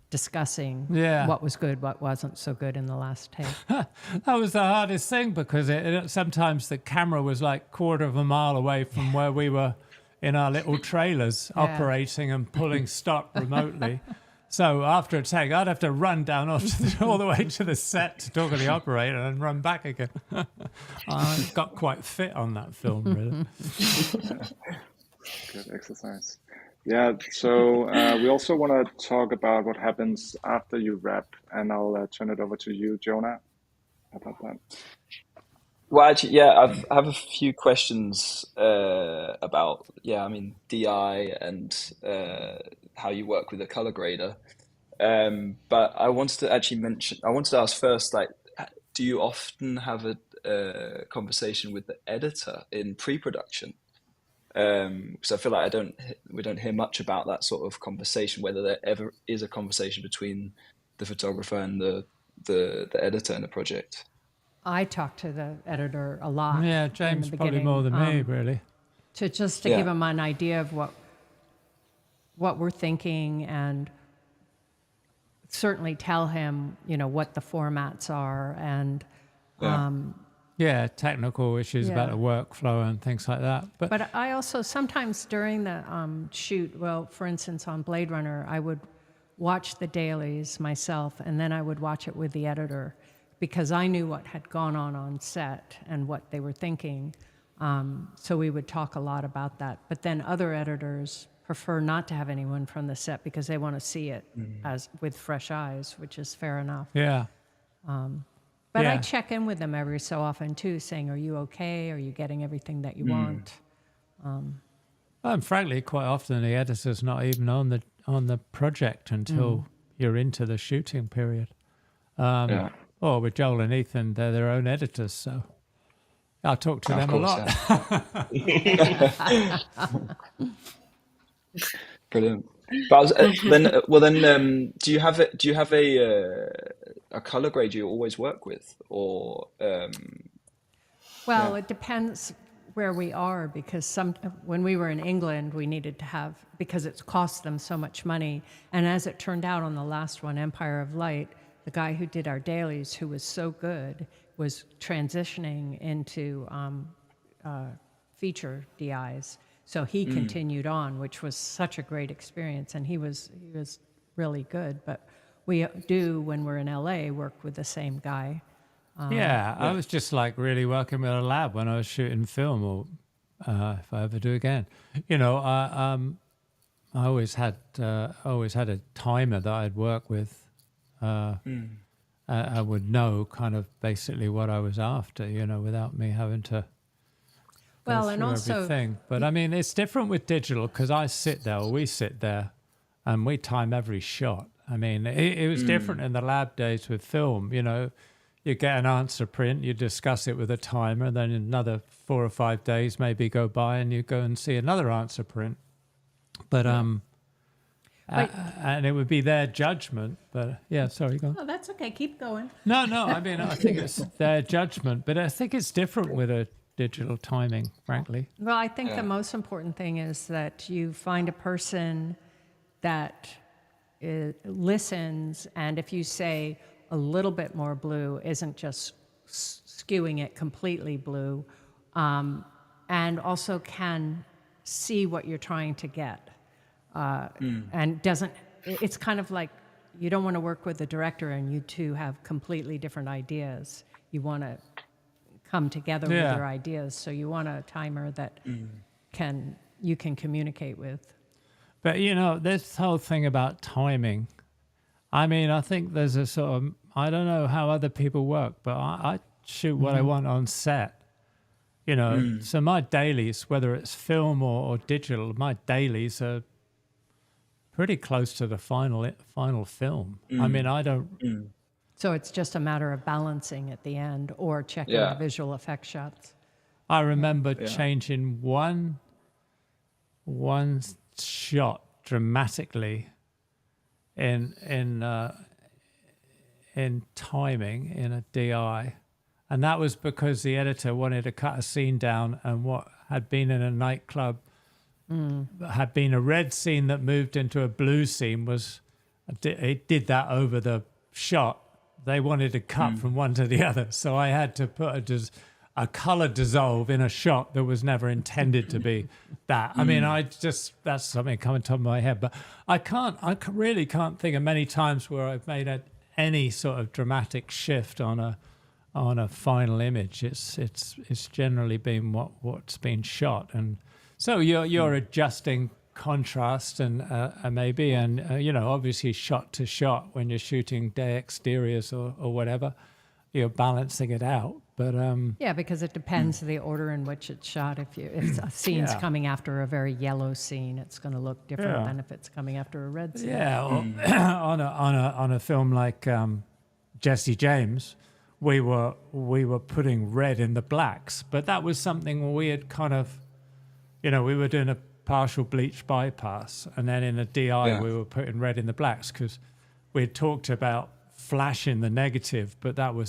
discussing what was good, what wasn't so good in the last take. That was the hardest thing because sometimes the camera was like quarter of a mile away from where we were in our little trailers operating and pulling stock remotely. So after a take, I'd have to run down all the way to the set to talk to the operator and run back again. I got quite fit on that film, really. Good exercise. Yeah, so we also want to talk about what happens after you wrap, and I'll turn it over to you, Jonah. How about that? Well, actually, yeah, I have a few questions about, I mean, DI and how you work with a color grader. But I wanted to ask first, like, do you often have a conversation with the editor in pre-production? Because I feel like we don't hear much about that sort of conversation, whether there ever is a conversation between the photographer and the editor in the project. I talk to the editor a lot. Yeah, James probably more than me, really. To give him an idea of what we're thinking, and certainly tell him, you know, what the formats are, and technical issues about the workflow and things like that. But I also sometimes during the shoot, well, for instance, on Blade Runner, I would watch the dailies myself, and then I would watch it with the editor, because I knew what had gone on set and what they were thinking. So we would talk a lot about that. But then other editors prefer not to have anyone from the set because they want to see it as with fresh eyes, which is fair enough. Yeah. But I check in with them every so often too, saying, "Are you okay? Are you getting everything that you want?" And frankly, quite often the editor's not even on the project until you're into the shooting period. Or with Joel and Ethan, they're their own editors, so I talk to them a lot. Yeah. Brilliant. But do you have a color grade you always work with, or? Well, it depends where we are, because when we were in England, we needed to have, because it cost them so much money. And as it turned out on the last one, Empire of Light, the guy who did our dailies, who was so good, was transitioning into feature DIs. So he continued on, which was such a great experience, and he was really good. But we do, when we're in LA, work with the same guy. I was just like really working with a lab when I was shooting film, or if I ever do again. You know, I always had a timer that I'd work with. I would know kind of basically what I was after, you know, without me having to go through everything. But I mean, it's different with digital because we sit there and we time every shot. I mean, it was different in the lab days with film. You know, you get an answer print, you discuss it with a timer, then another 4 or 5 days maybe go by and you go and see another answer print. But and it would be their judgment. But sorry, go on. Oh, that's okay. Keep going. No, I mean, I think it's their judgment, but I think it's different with a digital timing, frankly. Well, I think the most important thing is that you find a person that listens, and if you say a little bit more blue, isn't just skewing it completely blue, and also can see what you're trying to get. And it's kind of like, you don't want to work with the director and you two have completely different ideas. You want to come together with Yeah. your ideas. So you want a timer that you can communicate with. But you know, this whole thing about timing, I mean, I think there's a sort of, I don't know how other people work, but I shoot what I want on set. You know, so my dailies, whether it's film or digital, my dailies are pretty close to the final film. I mean, I don't. So it's just a matter of balancing at the end or checking Yeah. the visual effect shots. I remember Yeah. changing one shot dramatically in timing in a DI, and that was because the editor wanted to cut a scene down, and what had been in a nightclub had been a red scene that moved into a blue scene was it did that over the shot. They wanted to cut from one to the other, so I had to put a color dissolve in a shot that was never intended to be that. I mean, that's something coming top of my head, but I really can't think of many times where I've made any sort of dramatic shift on a final image. It's generally been what's been shot, and so you're adjusting contrast and maybe you know, obviously shot to shot when you're shooting day exteriors or whatever, you're balancing it out. But Yeah, because it depends the order in which it's shot. If a scene's Yeah. coming after a very yellow scene, it's going to look different Yeah. than if it's coming after a red scene. yeah, or on a film like Jesse James, we were putting red in the blacks, but that was something we had kind of, you know, we were doing a partial bleach bypass, and then in a DI we were putting red in the blacks because we had talked about flashing the negative, but that would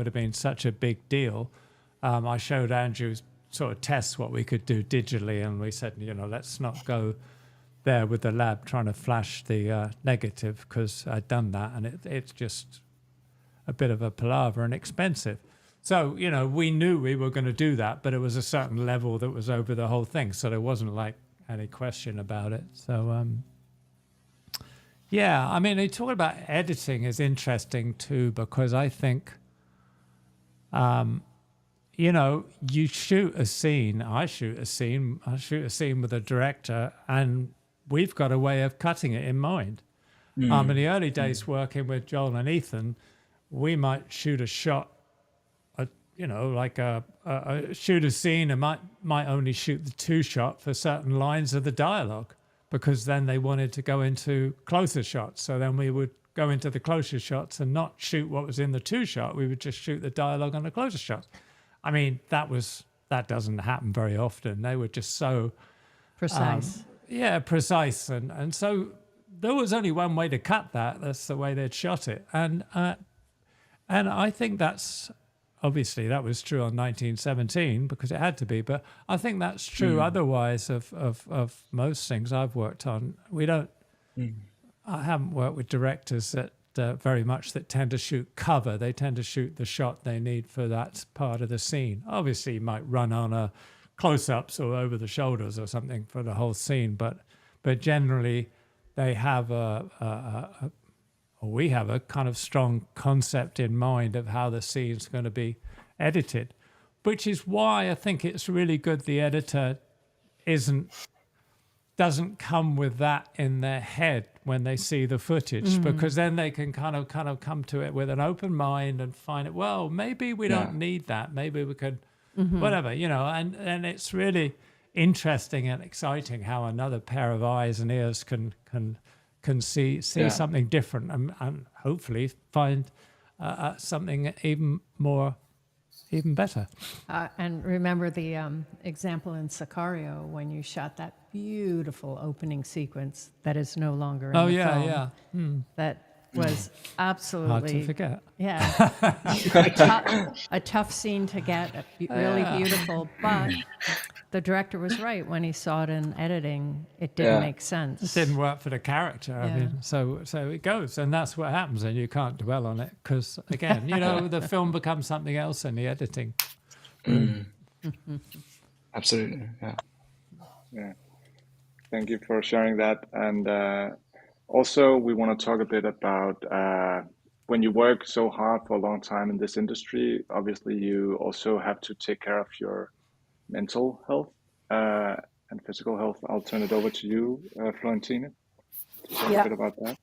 have been such a big deal. I showed Andrew sort of tests what we could do digitally, and we said, you know, let's not go there with the lab trying to flash the negative, because I'd done that, and it's just a bit of a palaver and expensive. So, you know, we knew we were going to do that, but it was a certain level that was over the whole thing, so there wasn't like any question about it. So yeah, I mean, talking about editing is interesting too, because I think, you know, you shoot a scene, I shoot a scene with a director, and we've got a way of cutting it in mind. In the early days working with Joel and Ethan, we might shoot a shot, you know, like shoot a scene and might only shoot the two shot for certain lines of the dialogue, because then they wanted to go into closer shots. So then we would go into the closer shots and not shoot what was in the two shot. We would just shoot the dialogue on the closer shots. I mean, that doesn't happen very often. They were just so Precise. precise. And so there was only one way to cut that. That's the way they'd shot it. And I think that's, obviously that was true on 1917 because it had to be, but I think that's true otherwise of most things I've worked on. I haven't worked with directors that very much that tend to shoot cover. They tend to shoot the shot they need for that part of the scene. Obviously you might run on a close-ups or over the shoulders or something for the whole scene, but generally they have we have a kind of strong concept in mind of how the scene's going to be edited, which is why I think it's really good the editor doesn't come with that in their head when they see the footage, because then they can kind of come to it with an open mind and find it, well, maybe we don't need that. Maybe we could, whatever, you know, and it's really interesting and exciting how another pair of eyes and ears can see something different and hopefully find something even better. And remember the example in Sicario when you shot that beautiful opening sequence that is no longer in the film. That was absolutely Hard to forget. Yeah, a tough scene to get, really beautiful, but the director was right. When he saw it in editing, it didn't make sense. It didn't work for the character. I mean, so it goes, and that's what happens, and you can't dwell on it because, again, you know, the film becomes something else in the editing. Absolutely, Yeah. Thank you for sharing that. And also, we want to talk a bit about when you work so hard for a long time in this industry, obviously you also have to take care of your mental health and physical health. I'll turn it over to you, Florentina, to talk a bit about that.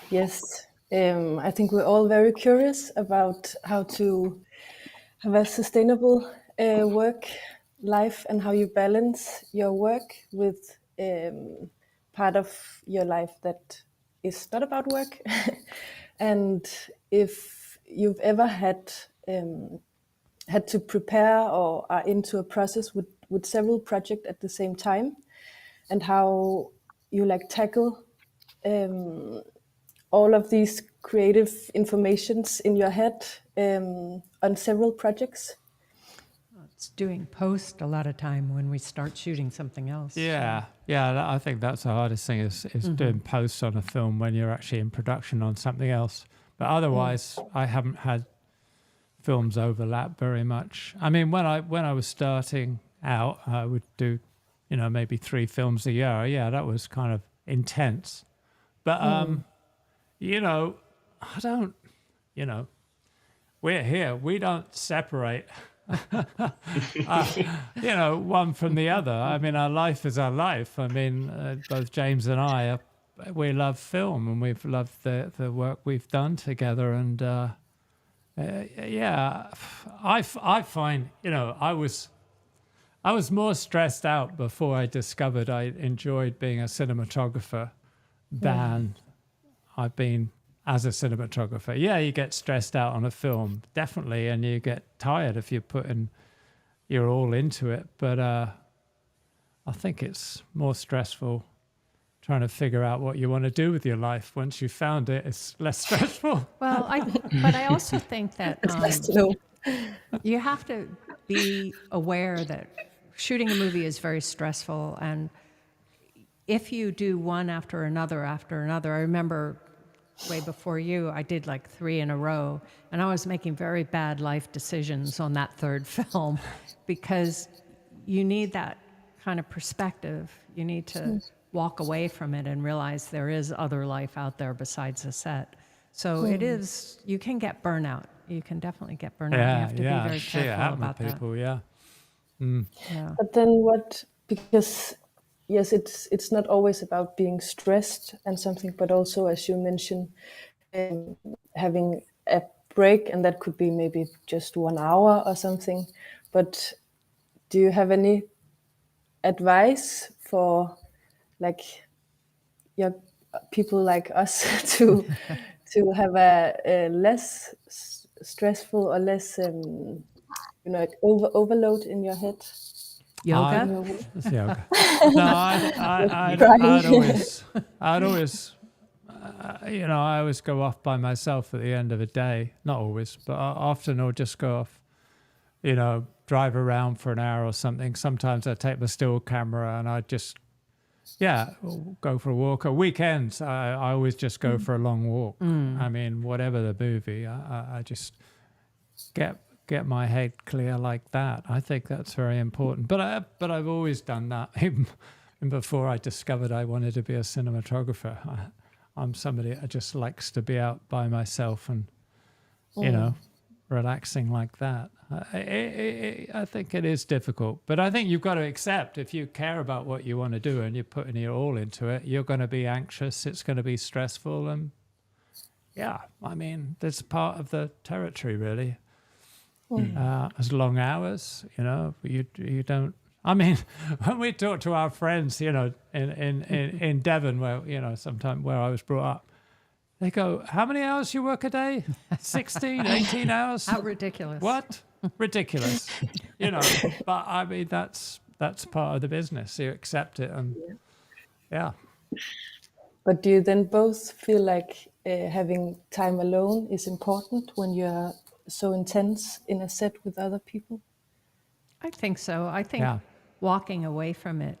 Yes. I think we're all very curious about how to have a sustainable work life and how you balance your work with part of your life that is not about work. And if you've ever had to prepare or are into a process with several projects at the same time, and how you like tackle all of these creative informations in your head on several projects. It's doing post a lot of time when we start shooting something else. Yeah, I think that's the hardest thing is doing post on a film when you're actually in production on something else. But otherwise, I haven't had films overlap very much. I mean, when I was starting out, I would do, maybe 3 films a year. Yeah, that was kind of intense. But I don't, we're here. We don't separate, one from the other. I mean, our life is our life. I mean, both James and I, we love film and we've loved the work we've done together. And I find, I was more stressed out before I discovered I enjoyed being a cinematographer than I've been as a cinematographer. Yeah, you get stressed out on a film, definitely, and you get tired if you're all into it. But I think it's more stressful trying to figure out what you want to do with your life. Once you've found it, it's less stressful. Well, but I also think that you have to be aware that shooting a movie is very stressful, and if you do one after another, I remember way before you, I did like 3 in a row, and I was making very bad life decisions on that third film because you need that kind of perspective. You need to walk away from it and realize there is other life out there besides a set. So it is, you can get burnout. You can definitely get burnout. You have to be very careful about that. People, yeah. But then because yes, it's not always about being stressed and something, but also, as you mentioned, having a break, and that could be maybe just 1 hour or something. But do you have any advice for like your people like us to have a less stressful or less overload in your head? Yoga? It's yoga. No, I'd always, I always go off by myself at the end of a day. Not always, but often I'll just go off, drive around for an hour or something. Sometimes I take my still camera and I just, go for a walk. Or weekends, I always just go for a long walk. I mean, whatever the movie, I just get my head clear like that. I think that's very important. But I've always done that. Even before I discovered I wanted to be a cinematographer, I'm somebody that just likes to be out by myself and, relaxing like that. I think it is difficult, but I think you've got to accept if you care about what you want to do and you're putting your all into it, you're going to be anxious. It's going to be stressful, and I mean, that's part of the territory, really. As long hours, you don't. I mean, when we talk to our friends, in Devon, where sometime where I was brought up, they go, "How many hours you work a day? 16, 18 hours? How ridiculous! What? Ridiculous, But I mean, that's part of the business. You accept it, and But do you then both feel like having time alone is important when you're so intense in a set with other people? I think so. I think walking away from it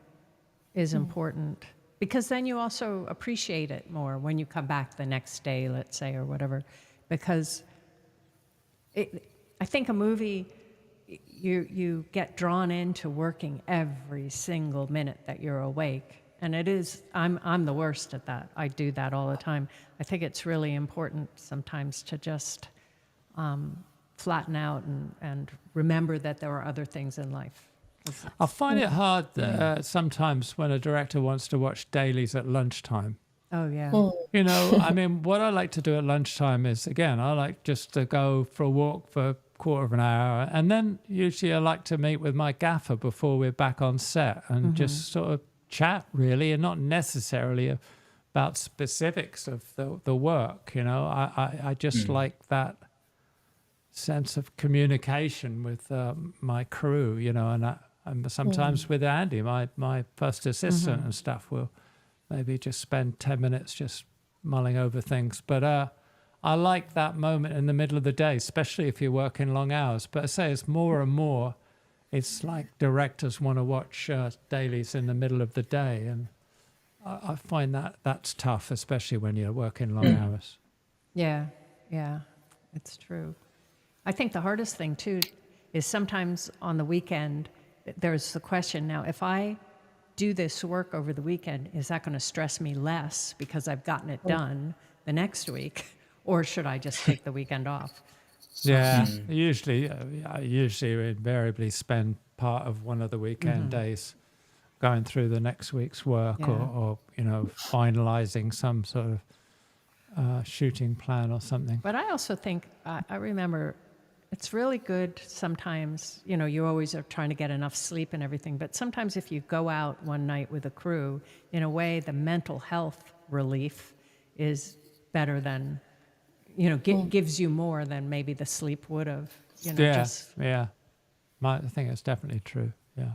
is important because then you also appreciate it more when you come back the next day, let's say, or whatever. Because I think a movie, you get drawn into working every single minute that you're awake. And it is, I'm the worst at that. I do that all the time. I think it's really important sometimes to just flatten out and remember that there are other things in life. I find it hard sometimes when a director wants to watch dailies at lunchtime. Oh, yeah. You know, I mean, what I like to do at lunchtime is, again, I like just to go for a walk for a quarter of an hour. And then usually I like to meet with my gaffer before we're back on set and just sort of chat, really, and not necessarily about specifics of the work. You know, I just like that sense of communication with my crew, you know, and sometimes with Andy, my first assistant and stuff, we'll maybe just spend 10 minutes just mulling over things. But I like that moment in the middle of the day, especially if you're working long hours. But I say it's more and more, it's like directors want to watch dailies in the middle of the day. And I find that's tough, especially when you're working long hours. Yeah, it's true. I think the hardest thing, too, is sometimes on the weekend, there's the question, now, if I do this work over the weekend, is that going to stress me less because I've gotten it done the next week, or should I just take the weekend off? Yeah, usually we invariably spend part of one of the weekend days going through the next week's work or you know, finalizing some sort of shooting plan or something. But I also think, I remember, it's really good sometimes, you know, you always are trying to get enough sleep and everything, but sometimes if you go out one night with a crew, in a way, the mental health relief is better than, you know, gives you more than maybe the sleep would have. You know, I think it's definitely true. Yeah.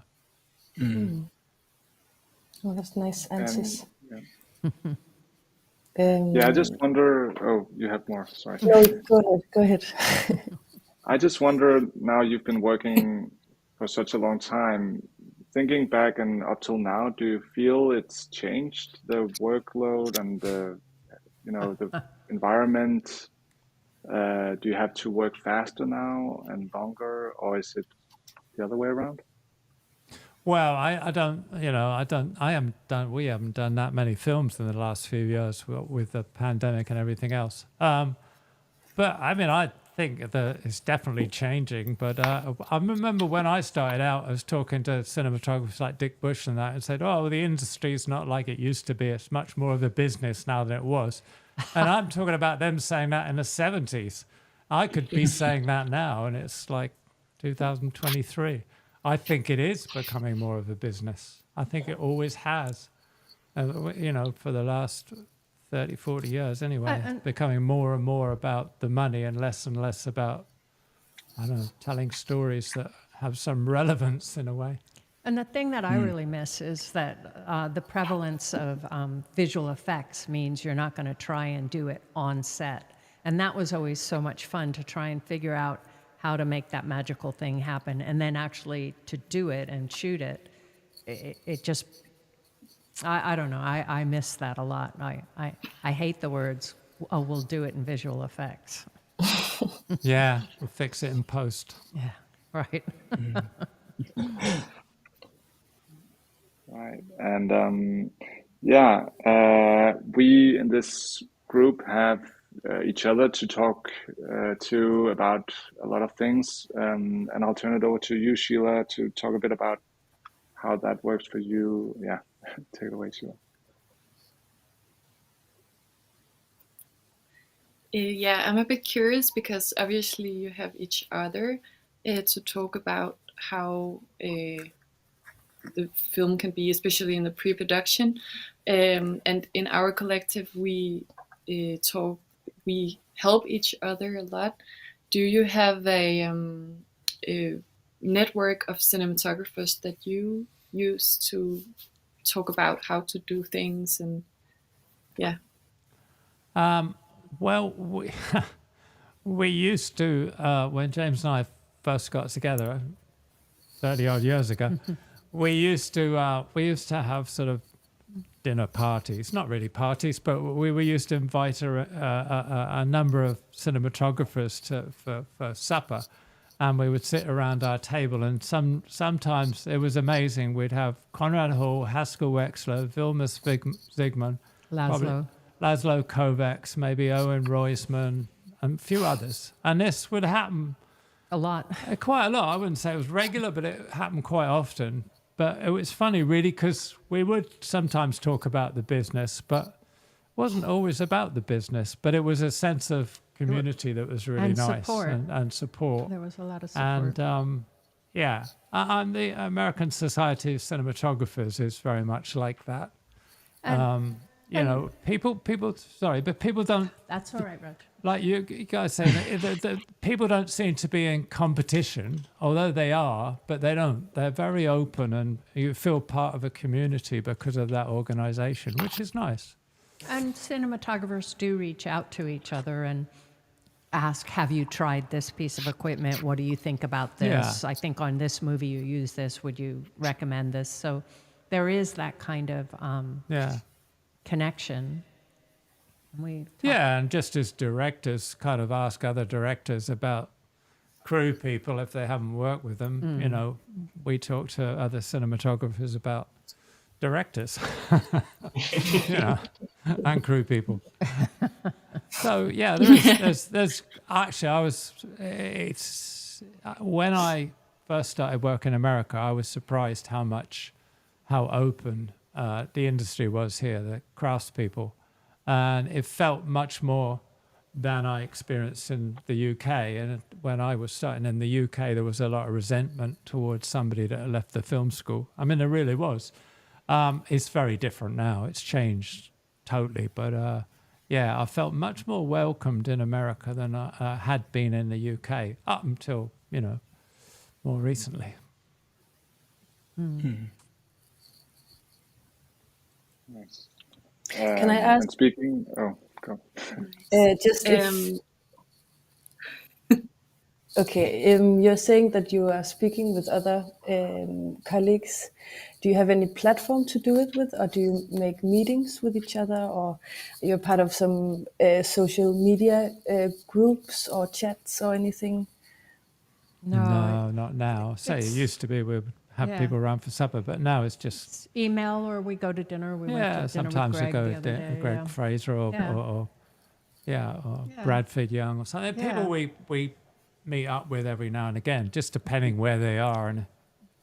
Well, that's nice answers. I just wonder. Oh, you have more. Sorry. No, go ahead. I just wonder, now you've been working for such a long time, thinking back and up till now, do you feel it's changed the workload and the environment? Do you have to work faster now and longer, or is it the other way around? Well, we haven't done that many films in the last few years with the pandemic and everything else. But I mean, I think that it's definitely changing. But I remember when I started out, I was talking to cinematographers like Dick Bush and that, and said, "Oh, the industry's not like it used to be. It's much more of a business now than it was." And I'm talking about them saying that in the 70s. I could be saying that now, and it's like 2023. I think it is becoming more of a business. I think it always has. You know, for the last 30, 40 years anyway, it's becoming more and more about the money and less about, I don't know, telling stories that have some relevance in a way. And the thing that I really miss is that the prevalence of visual effects means you're not going to try and do it on set. And that was always so much fun, to try and figure out how to make that magical thing happen, and then actually to do it and shoot it. It just, I don't know, I miss that a lot. I hate the words, "oh, we'll do it in visual effects." Yeah, we'll fix it in post. Yeah, right. Right. And we in this group have each other to talk to about a lot of things. And I'll turn it over to you, Sheila, to talk a bit about how that works for you. Yeah, take it away, Sheila. I'm a bit curious because obviously you have each other to talk about how the film can be, especially in the pre-production. And in our collective, we help each other a lot. Do you have a network of cinematographers that you use to talk about how to do things? And Well, we used to, when James and I first got together 30 odd years ago, we used to have sort of dinner parties, not really parties, but we used to invite a number of cinematographers for supper. and we would sit around our table, and sometimes it was amazing. We'd have Conrad Hall, Haskell Wexler, Vilmos Zsigmond, probably Laszlo Kovacs, maybe Owen Roisman, and a few others. And this would happen A lot. quite a lot. I wouldn't say it was regular, but it happened quite often. But it was funny, really, because we would sometimes talk about the business, but it wasn't always about the business. But it was a sense of community that was really And nice. support. And support. There was a lot of support. And and the American Society of Cinematographers is very much like that. You know, people. Sorry, but people don't. That's all right, Raj. Like you guys say, the people don't seem to be in competition, although they are, but they don't. They're very open, and you feel part of a community because of that organization, which is nice. And cinematographers do reach out to each other and ask, have you tried this piece of equipment? What do you think about this? Yeah. I think on this movie you use this. Would you recommend this? So there is that kind of connection. And just as directors kind of ask other directors about crew people if they haven't worked with them, you know, we talk to other cinematographers about directors, you know, and crew people. So yeah, there's actually when I first started working in America, I was surprised how open the industry was here, the craftspeople. And it felt much more than I experienced in the UK. And when I was starting in the UK, there was a lot of resentment towards somebody that had left the film school. I mean, there really was. It's very different now. It's changed totally. But I felt much more welcomed in America than I had been in the UK up until, you know, more recently. Nice. Can I ask? And speaking, go. Just if, okay, you're saying that you are speaking with other colleagues. Do you have any platform to do it with, or do you make meetings with each other, or you're part of some social media groups or chats or anything? No, not now. Say it used to be we would have people around for supper, but now it's just email, or we go to dinner. We went to dinner sometimes with Greg we go the other day, Greg Fraser or Bradford Young or something. People we meet up with every now and again, just depending where they are and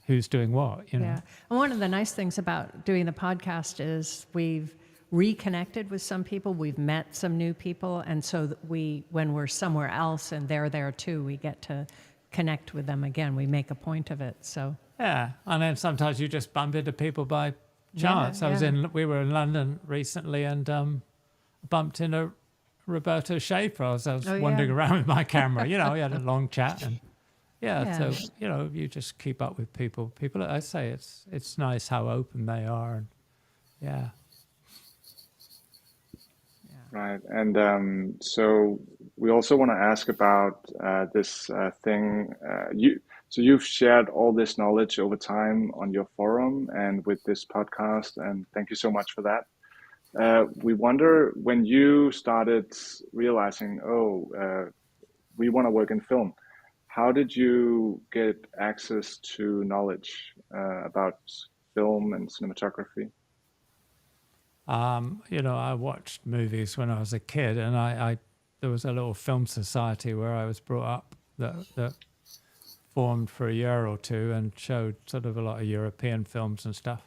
who's doing what, you know. Yeah. And one of the nice things about doing the podcast is we've reconnected with some people, we've met some new people, and so when we're somewhere else and they're there too, we get to connect with them again. We make a point of it. So yeah, and then sometimes you just bump into people by chance. We were in London recently and bumped into Roberto Schaefer. I was wandering around with my camera. You know, we had a long chat and so you know, you just keep up with people. People, I say, it's nice how open they are, and Right, and so we also want to ask about this thing. You've shared all this knowledge over time on your forum and with this podcast, and thank you so much for that. We wonder, when you started realizing, we want to work in film, how did you get access to knowledge about film and cinematography? You know, I watched movies when I was a kid, and there was a little film society where I was brought up that formed for a year or two and showed sort of a lot of European films and stuff.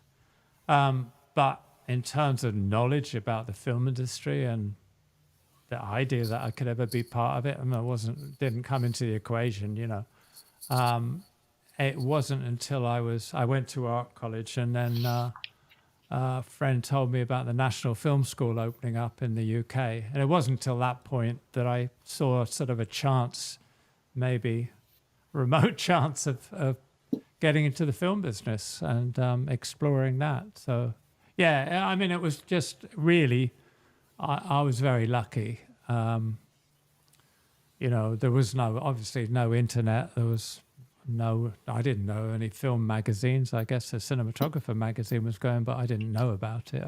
But in terms of knowledge about the film industry and the idea that I could ever be part of it, I mean, didn't come into the equation, you know. It wasn't until I went to art college, and then a friend told me about the National Film School opening up in the UK. And it wasn't until that point that I saw sort of a chance, maybe remote chance of getting into the film business and exploring that. So, yeah, I mean, it was just really, I was very lucky. You know, there was obviously no internet. There was I didn't know any film magazines. I guess the Cinematographer magazine was going, but I didn't know about it.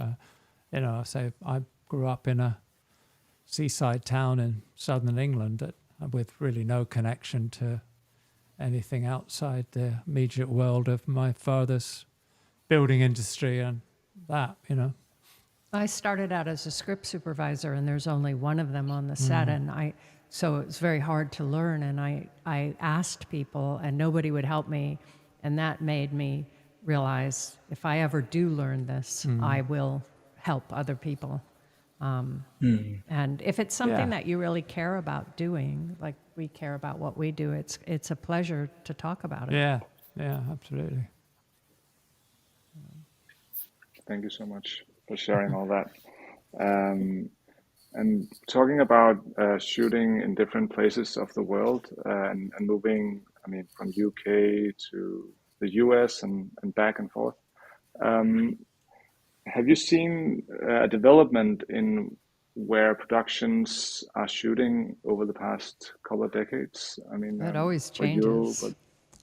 You know, I grew up in a seaside town in southern England with really no connection to anything outside the immediate world of my father's building industry and that, you know. I started out as a script supervisor, and there's only one of them on the set, and so it was very hard to learn. And I asked people, and nobody would help me, and that made me realize if I ever do learn this, I will help other people. And if it's something that you really care about doing, like we care about what we do, it's a pleasure to talk about it. Yeah, absolutely. Thank you so much for sharing all that. And talking about shooting in different places of the world and moving, I mean, from UK to the US and back and forth. Have you seen a development in where productions are shooting over the past couple of decades? I mean, It always for you, changes. but,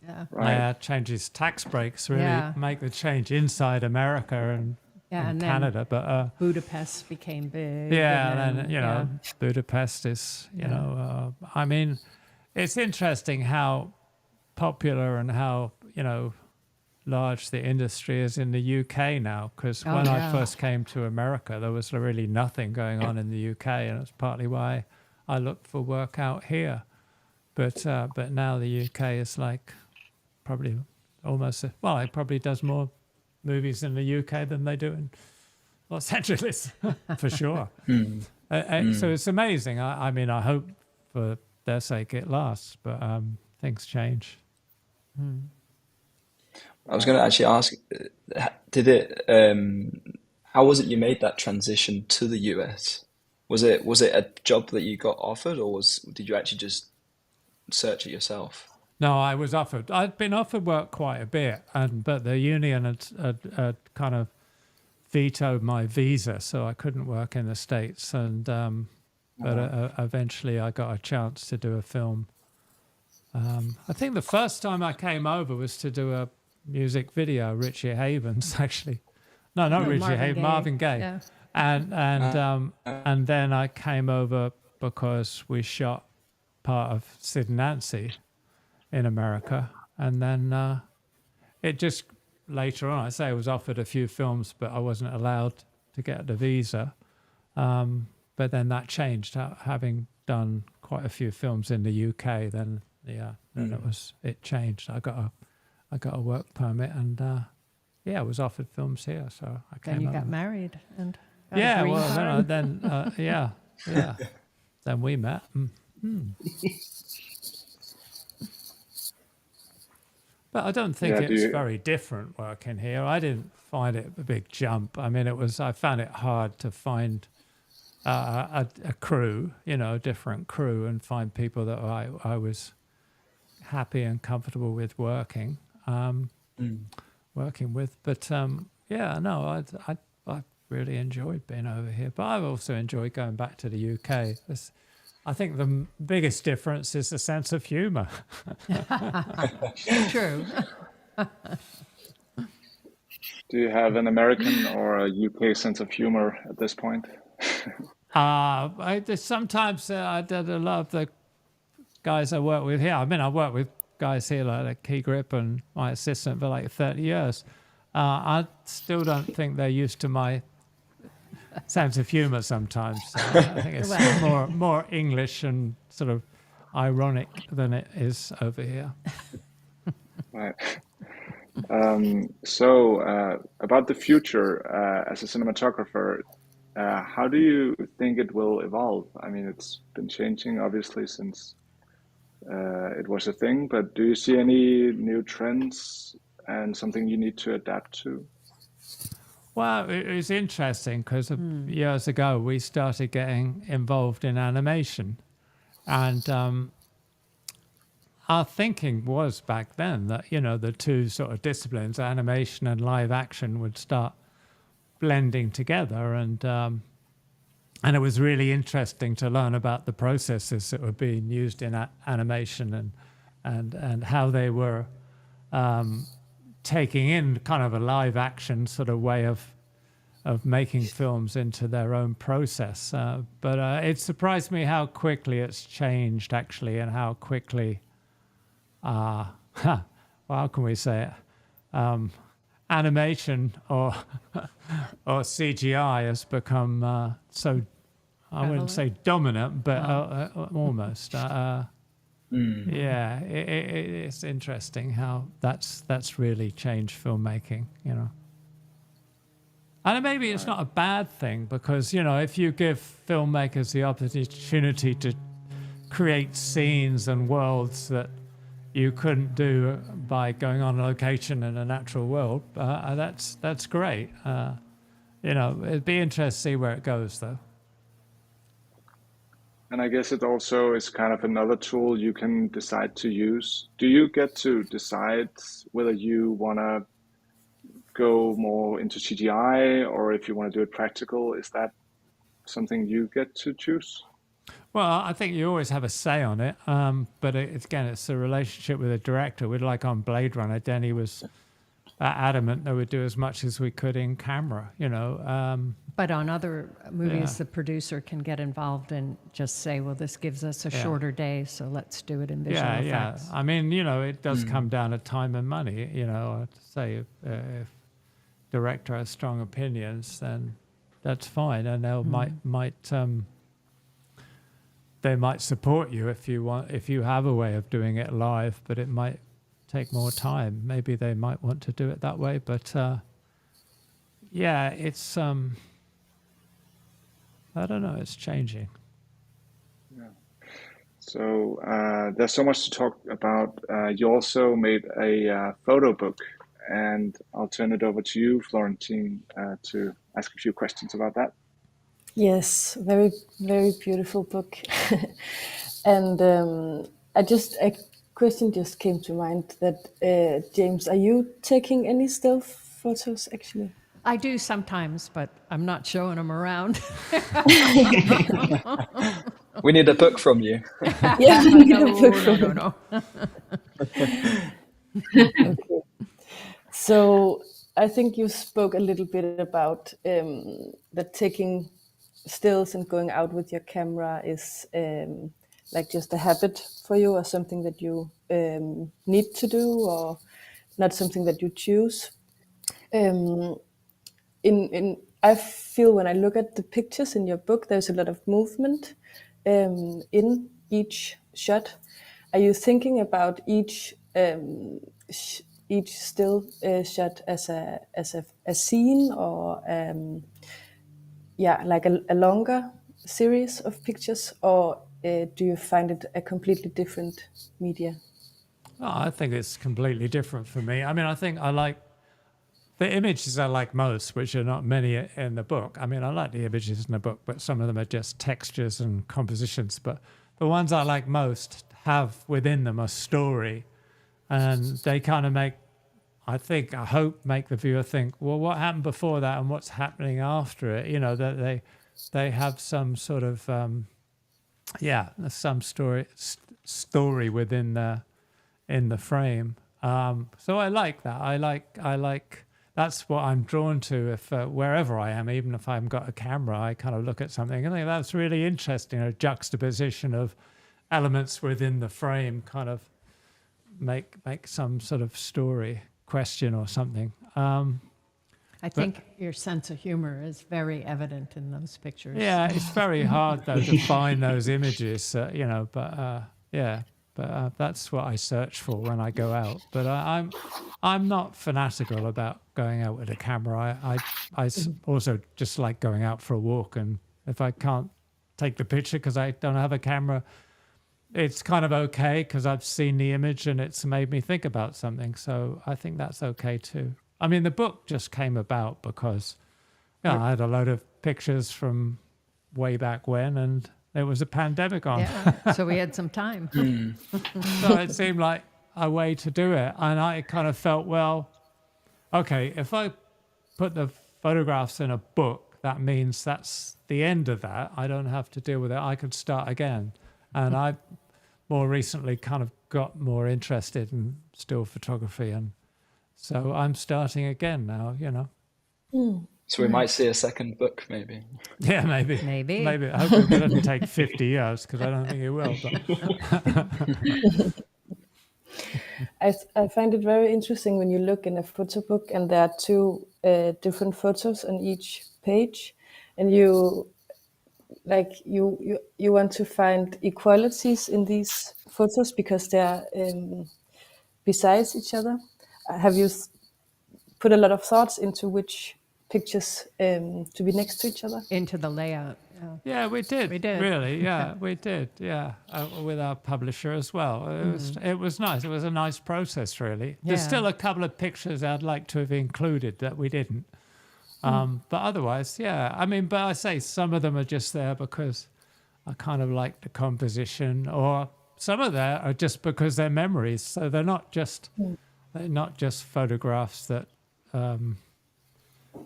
Yeah. right. Yeah, changes tax breaks really Yeah. make the change inside America and And then Canada, but Budapest became big. yeah, and and you know, Budapest is, you know, I mean, it's interesting how popular and how, you know, large the industry is in the UK now, because when I first came to America, there was really nothing going on in the UK, and it's partly why I looked for work out here. But now the UK is like probably almost, well, it probably does more movies in the UK than they do in Los Angeles, for sure. So it's amazing. I mean, I hope for their sake it lasts, but things change. I was going to actually ask, did it? How was it you made that transition to the US? Was it a job that you got offered, or did you actually just search it yourself? No, I was offered. I'd been offered work quite a bit, but the union had kind of vetoed my visa, so I couldn't work in the States. And but eventually, I got a chance to do a film. I think the first time I came over was to do a music video, Richie Havens, actually. No, not Richie Havens, Marvin Gaye. Yeah. And then I came over because we shot part of Sid and Nancy in America, and then it just later on, I say I was offered a few films, but I wasn't allowed to get the visa. But then that changed, having done quite a few films in the UK. Then it changed. I got a work permit, and I was offered films here, so I came. Then you over. got married and got a green card. Then we met. But I don't think it's very different working here. I didn't find it a big jump. I mean, I found it hard to find a crew, a different crew, and find people that I was happy and comfortable with working with. But I really enjoyed being over here. But I've also enjoyed going back to the UK. I think the biggest difference is the sense of humor. True. Do you have an American or a UK sense of humor at this point? Sometimes I did a lot of the guys I work with here. I mean, I work with guys here like Key Grip and my assistant for like 30 years. I still don't think they're used to my sense of humor sometimes. So I think it's more English and sort of ironic than it is over here. Right. So about the future as a cinematographer, how do you think it will evolve? I mean, it's been changing obviously since it was a thing, but do you see any new trends and something you need to adapt to? Well, it was interesting because years ago we started getting involved in animation, and our thinking was back then that the two sort of disciplines, animation and live action, would start blending together, and it was really interesting to learn about the processes that were being used in animation and how they were taking in kind of a live action sort of way of making films into their own process. But it surprised me how quickly it's changed, actually, and how quickly well, how can we say it? Animation or CGI has become so, I wouldn't say dominant, but almost. Yeah, it's interesting how that's really changed filmmaking, you know. And maybe it's not a bad thing because, you know, if you give filmmakers the opportunity to create scenes and worlds that you couldn't do by going on location in a natural world, that's great. You know, it'd be interesting to see where it goes, though. And I guess it also is kind of another tool you can decide to use. Do you get to decide whether you want to go more into CGI or if you want to do it practical? Is that something you get to choose? Well, I think you always have a say on it, but it's a relationship with a director. We'd like on Blade Runner, Denny was adamant that we'd do as much as we could in camera, you know. But on other movies, the producer can get involved and just say, well, this gives us a shorter day, so let's do it in visual effects. Yeah. I mean, you know, it does come down to time and money, you know. I'd say if director has strong opinions, then that's fine, and they might support you if you have a way of doing it live, but it might take more time. Maybe they might want to do it that way, but yeah, it's I don't know, it's changing. Yeah. So there's so much to talk about. You also made a photo book, and I'll turn it over to you, Florentine, to ask a few questions about that. Yes, very, very beautiful book. And a question just came to mind that, James, are you taking any still photos actually? I do sometimes, but I'm not showing them around. We need a book from you. Yeah, No. Okay. So I think you spoke a little bit about that taking stills and going out with your camera is like just a habit for you, or something that you need to do, or not something that you choose. I feel when I look at the pictures in your book, there's a lot of movement in each shot. Are you thinking about each still shot as a scene, or like a longer series of pictures, or do you find it a completely different media? Oh, I think it's completely different for me. I mean, I think I like the images I like most, which are not many in the book. I mean, I like the images in the book, but some of them are just textures and compositions. But the ones I like most have within them a story, and they kind of make the viewer think, well, what happened before that and what's happening after it? You know, that they have some sort of some story within the frame. So I like that. I like that's what I'm drawn to. If wherever I am, even if I've got a camera, I kind of look at something and think that's really interesting. A juxtaposition of elements within the frame kind of make some sort of story question or something. I think your sense of humor is very evident in those pictures. Yeah, it's very hard though to find those images, you know. But that's what I search for when I go out. But I'm not fanatical about going out with a camera. I also just like going out for a walk, and if I can't take the picture because I don't have a camera, it's kind of okay because I've seen the image and it's made me think about something. So I think that's okay too. I mean, the book just came about because I had a load of pictures from way back when, and there was a pandemic on. Yeah, so we had some time. So it seemed like a way to do it. And I kind of felt, well, okay, if I put the photographs in a book, that means that's the end of that. I don't have to deal with it. I could start again. And I more recently kind of got more interested in still photography. And so I'm starting again now, you know. So we might see a second book, maybe. Yeah, maybe. I hope it doesn't take 50 years, because I don't think it will. But I find it very interesting when you look in a photo book and there are two different photos on each page, and you want to find equalities in these photos because they are besides each other. Have you put a lot of thoughts into which pictures to be next to each other? Into the layout. Yeah, we did. We did. Really, yeah, we did. Yeah, with our publisher as well. It was nice. It was a nice process, really. There's Yeah. still a couple of pictures I'd like to have included that we didn't. But otherwise, yeah. I mean, but I say some of them are just there because I kind of like the composition, or some of them are just because they're memories. So they're not just photographs that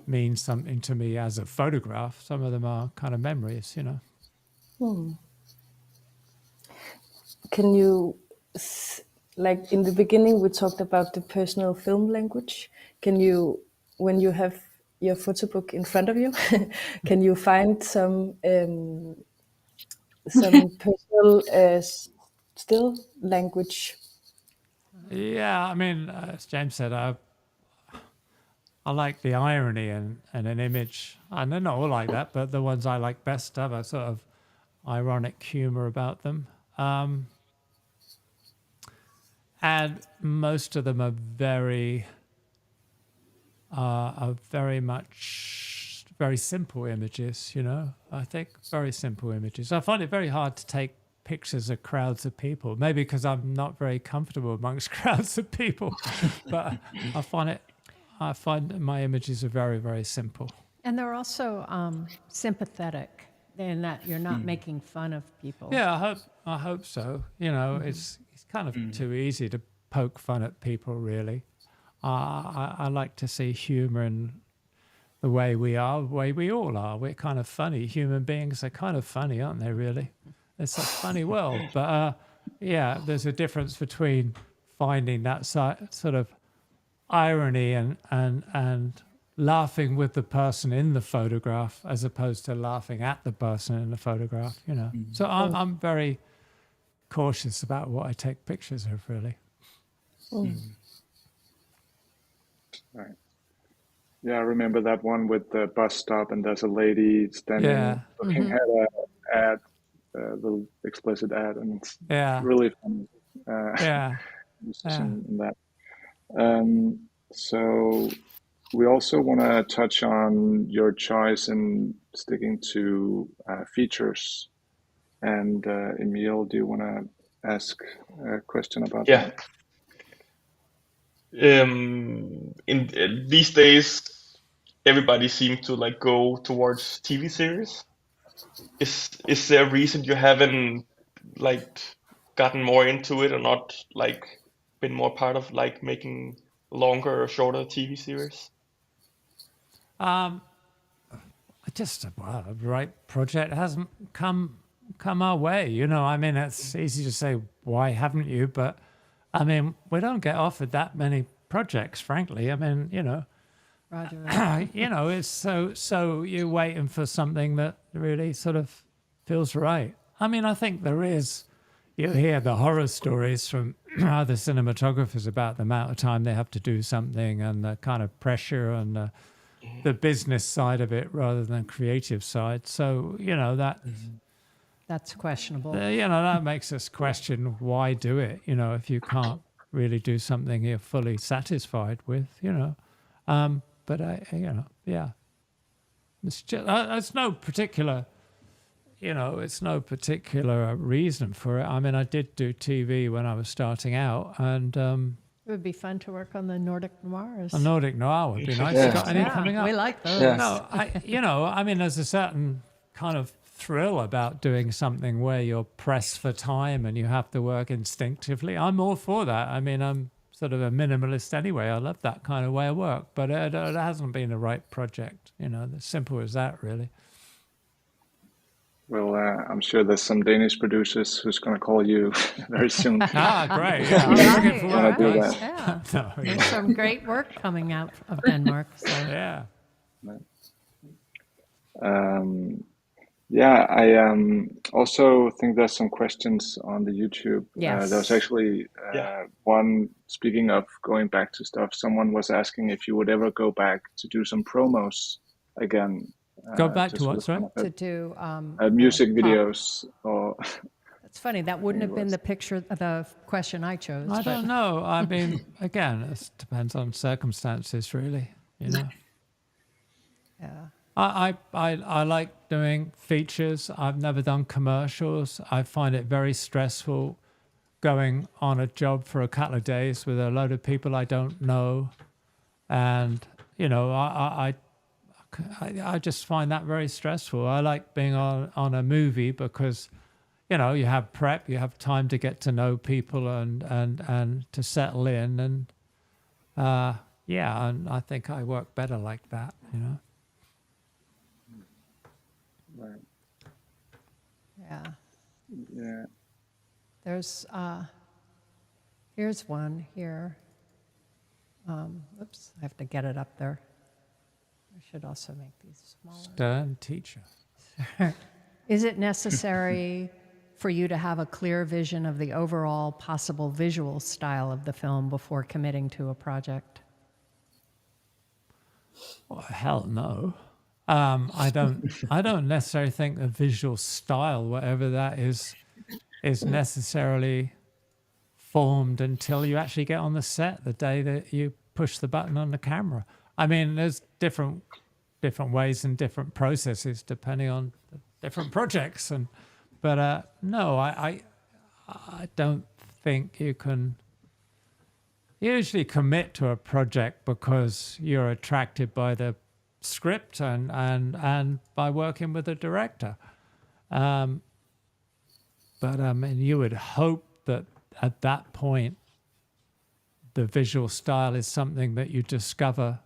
mean something to me as a photograph. Some of them are kind of memories, you know. Can you, like in the beginning, we talked about the personal film language. Can you, when you have your photo book in front of you, can you find some personal still language? Yeah, I mean, as James said, I like the irony in an image. And they're not all like that, but the ones I like best have a sort of ironic humor about them. And most of them are very simple images, you know. I think very simple images. I find it very hard to take pictures of crowds of people, maybe because I'm not very comfortable amongst crowds of people, but I find my images are very, very simple. And they're also sympathetic in that you're not making fun of people. Yeah, I hope so. You know, it's kind of too easy to poke fun at people, really. I like to see humor in the way we are, the way we all are. We're kind of funny. Human beings are kind of funny, aren't they, really? It's a funny world. But yeah, there's a difference between finding that sort of irony and laughing with the person in the photograph as opposed to laughing at the person in the photograph, you know. So I'm very cautious about what I take pictures of, really. Right. Yeah, I remember that one with the bus stop, and there's a lady standing looking at a ad, the explicit ad, and it's really funny. In that. So we also want to touch on your choice in sticking to features. And Emil, do you want to ask a question about that? In these days, everybody seems to like go towards TV series. Is there a reason you haven't like gotten more into it, or not like been more part of like making longer or shorter TV series? The right project hasn't come our way, you know. I mean, it's easy to say, why haven't you? But I mean, we don't get offered that many projects, frankly. I mean, you know, Roger. you know, it's so you're waiting for something that really sort of feels right. I mean, I think there is. You hear the horror stories from other cinematographers about the amount of time they have to do something and the kind of pressure and the business side of it rather than creative side. So, you know, That's questionable. you know, that makes us question why do it, you know, if you can't really do something you're fully satisfied with, you know. But, you know, yeah. It's just, it's no particular, you know, it's no particular reason for it. I mean, I did do TV when I was starting out, and It would be fun to work on the Nordic noirs. a Nordic noir would be nice. Yeah. You got any Yeah, coming up? we like those. Yeah. No, you know, I mean, there's a certain kind of thrill about doing something where you're pressed for time and you have to work instinctively. I'm all for that. I mean, I'm sort of a minimalist anyway. I love that kind of way of work, but it hasn't been the right project, you know, as simple as that, really. Well, I'm sure there's some Danish producers who's going to call you very soon. Great. Yeah, I'm looking forward Wanna to do that. Yeah. No, There's some great work coming out of Denmark. So. yeah. Yeah, I also think there's some questions on the YouTube. There was Yes. actually Yeah. one, speaking of going back to stuff, someone was asking if you would ever go back to do some promos again, Go back to just what, with sorry? kind To of do music pop. videos, or It's funny, that I wouldn't think it have been was. the picture, the question I chose. I but don't know. I mean, again, it depends on circumstances, really. You know, Yeah. I like doing features. I've never done commercials. I find it very stressful going on a job for a couple of days with a load of people I don't know, and you know, I just find that very stressful. I like being on a movie because, you know, you have prep, you have time to get to know people and to settle in, and yeah, and I think I work better like that, you know. Right. Yeah. Yeah. There's, here's one here. Oops, I have to get it up there. I should also make these smaller. Stern teacher. Is it necessary for you to have a clear vision of the overall possible visual style of the film before committing to a project? Well, hell no. I don't necessarily think the visual style, whatever that is necessarily formed until you actually get on the set the day that you push the button on the camera. I mean, there's different ways and different processes depending on the different projects, but no, I don't think you can usually commit to a project because you're attracted by the script and by working with the director. But I mean, you would hope that at that point, the visual style is something that you discover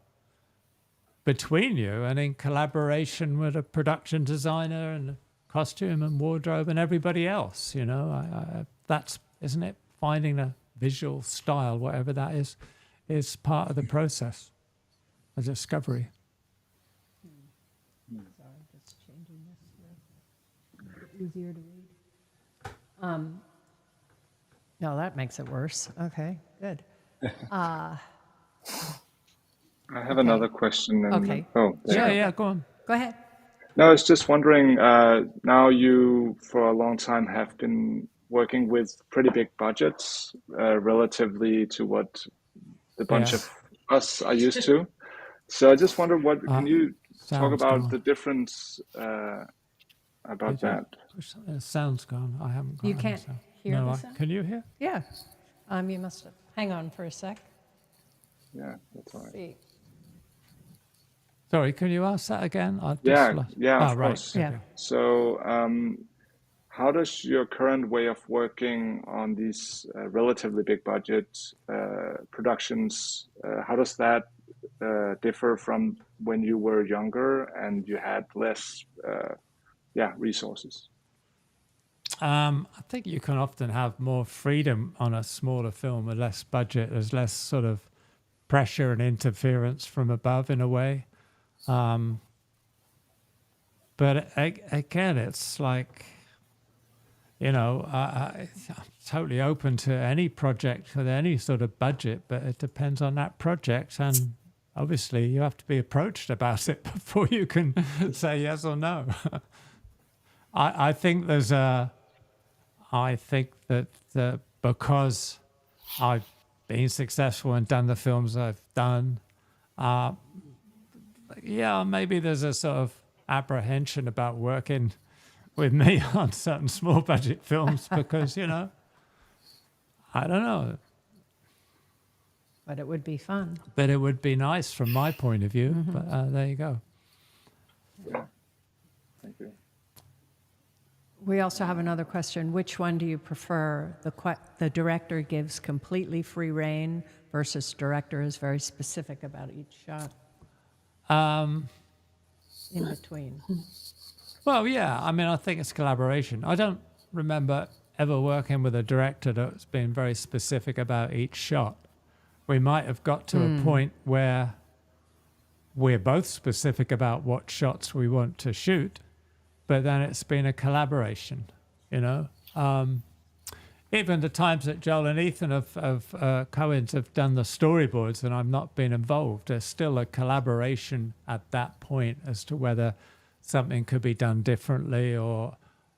between you and in collaboration with a production designer and costume and wardrobe and everybody else. You know, that's, isn't it? Finding a visual style, whatever that is part of the process, a discovery. Sorry, just changing this here. Easier to read. No, that makes it worse. Okay, good. I have another question. Okay. Oh, there you go. Yeah, go on. Go ahead. No, I was just wondering, now you, for a long time, have been working with pretty big budgets, relatively to what the bunch of us are used to. So I just wonder, can you talk Sound's about gone. the difference about that? Sound's gone. I haven't got You any can't sound. hear No, the sound? can you hear? Yeah. You must have. Hang on for a sec. Yeah, that's all right. See. Sorry, can you ask that again? I've Yeah, just lost. yeah, of right. course. Yeah. Okay. So, how does your current way of working on these relatively big budget productions, how does that differ from when you were younger and you had less, resources? I think you can often have more freedom on a smaller film with less budget. There's less sort of pressure and interference from above in a way. But again, it's like, you know, I'm totally open to any project with any sort of budget, but it depends on that project. And obviously, you have to be approached about it before you can say yes or no. I think that because I've been successful and done the films I've done, maybe there's a sort of apprehension about working with me on certain small budget films because, you know, I don't know. But it would be fun. But it would be nice from my point of view. But there you go. Yeah, thank you. We also have another question. Which one do you prefer? The director gives completely free rein versus director is very specific about each shot. In between. Well, yeah. I mean, I think it's collaboration. I don't remember ever working with a director that's been very specific about each shot. We might have got to a point where we're both specific about what shots we want to shoot, but then it's been a collaboration, you know. Even the times that Joel and Ethan of Coens have done the storyboards and I've not been involved, there's still a collaboration at that point as to whether something could be done differently or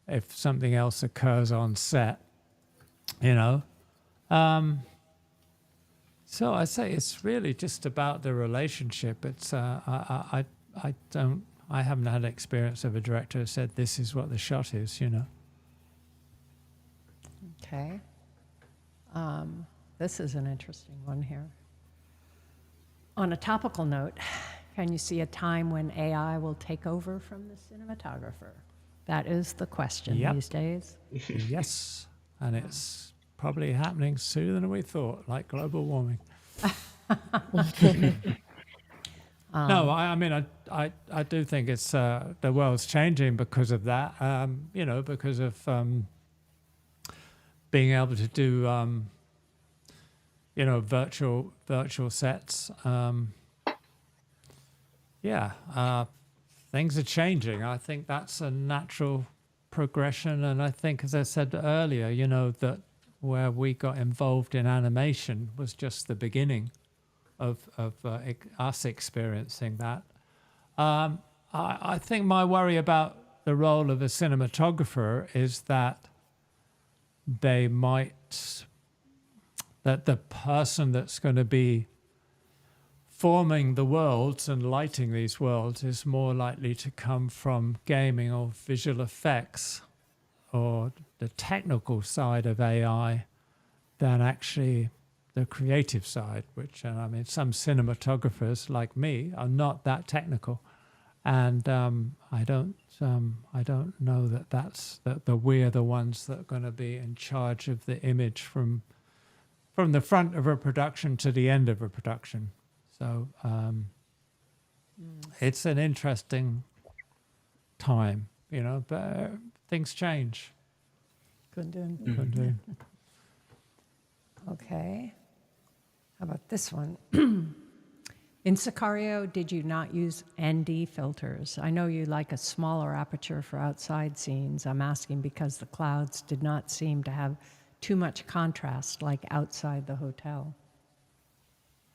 if something else occurs on set, you know. So I say it's really just about the relationship. It's I haven't had experience of a director who said this is what the shot is, you know. Okay. This is an interesting one here. On a topical note, can you see a time when AI will take over from the cinematographer? That is the question these days. Yes, and it's probably happening sooner than we thought, like global warming. No, I mean, I do think it's the world's changing because of that. You know, because of being able to do, you know, virtual sets. Things are changing. I think that's a natural progression, and I think, as I said earlier, you know, that where we got involved in animation was just the beginning of us experiencing that. I think my worry about the role of a cinematographer is that the person that's going to be forming the worlds and lighting these worlds is more likely to come from gaming or visual effects or the technical side of AI than actually the creative side, which, I mean, some cinematographers like me are not that technical. And I don't know that we're the ones that are going to be in charge of the image from the front of a production to the end of a production. So it's an interesting time, you know, but things change. Good. Okay. How about this one? In Sicario, did you not use ND filters? I know you like a smaller aperture for outside scenes. I'm asking because the clouds did not seem to have too much contrast like outside the hotel.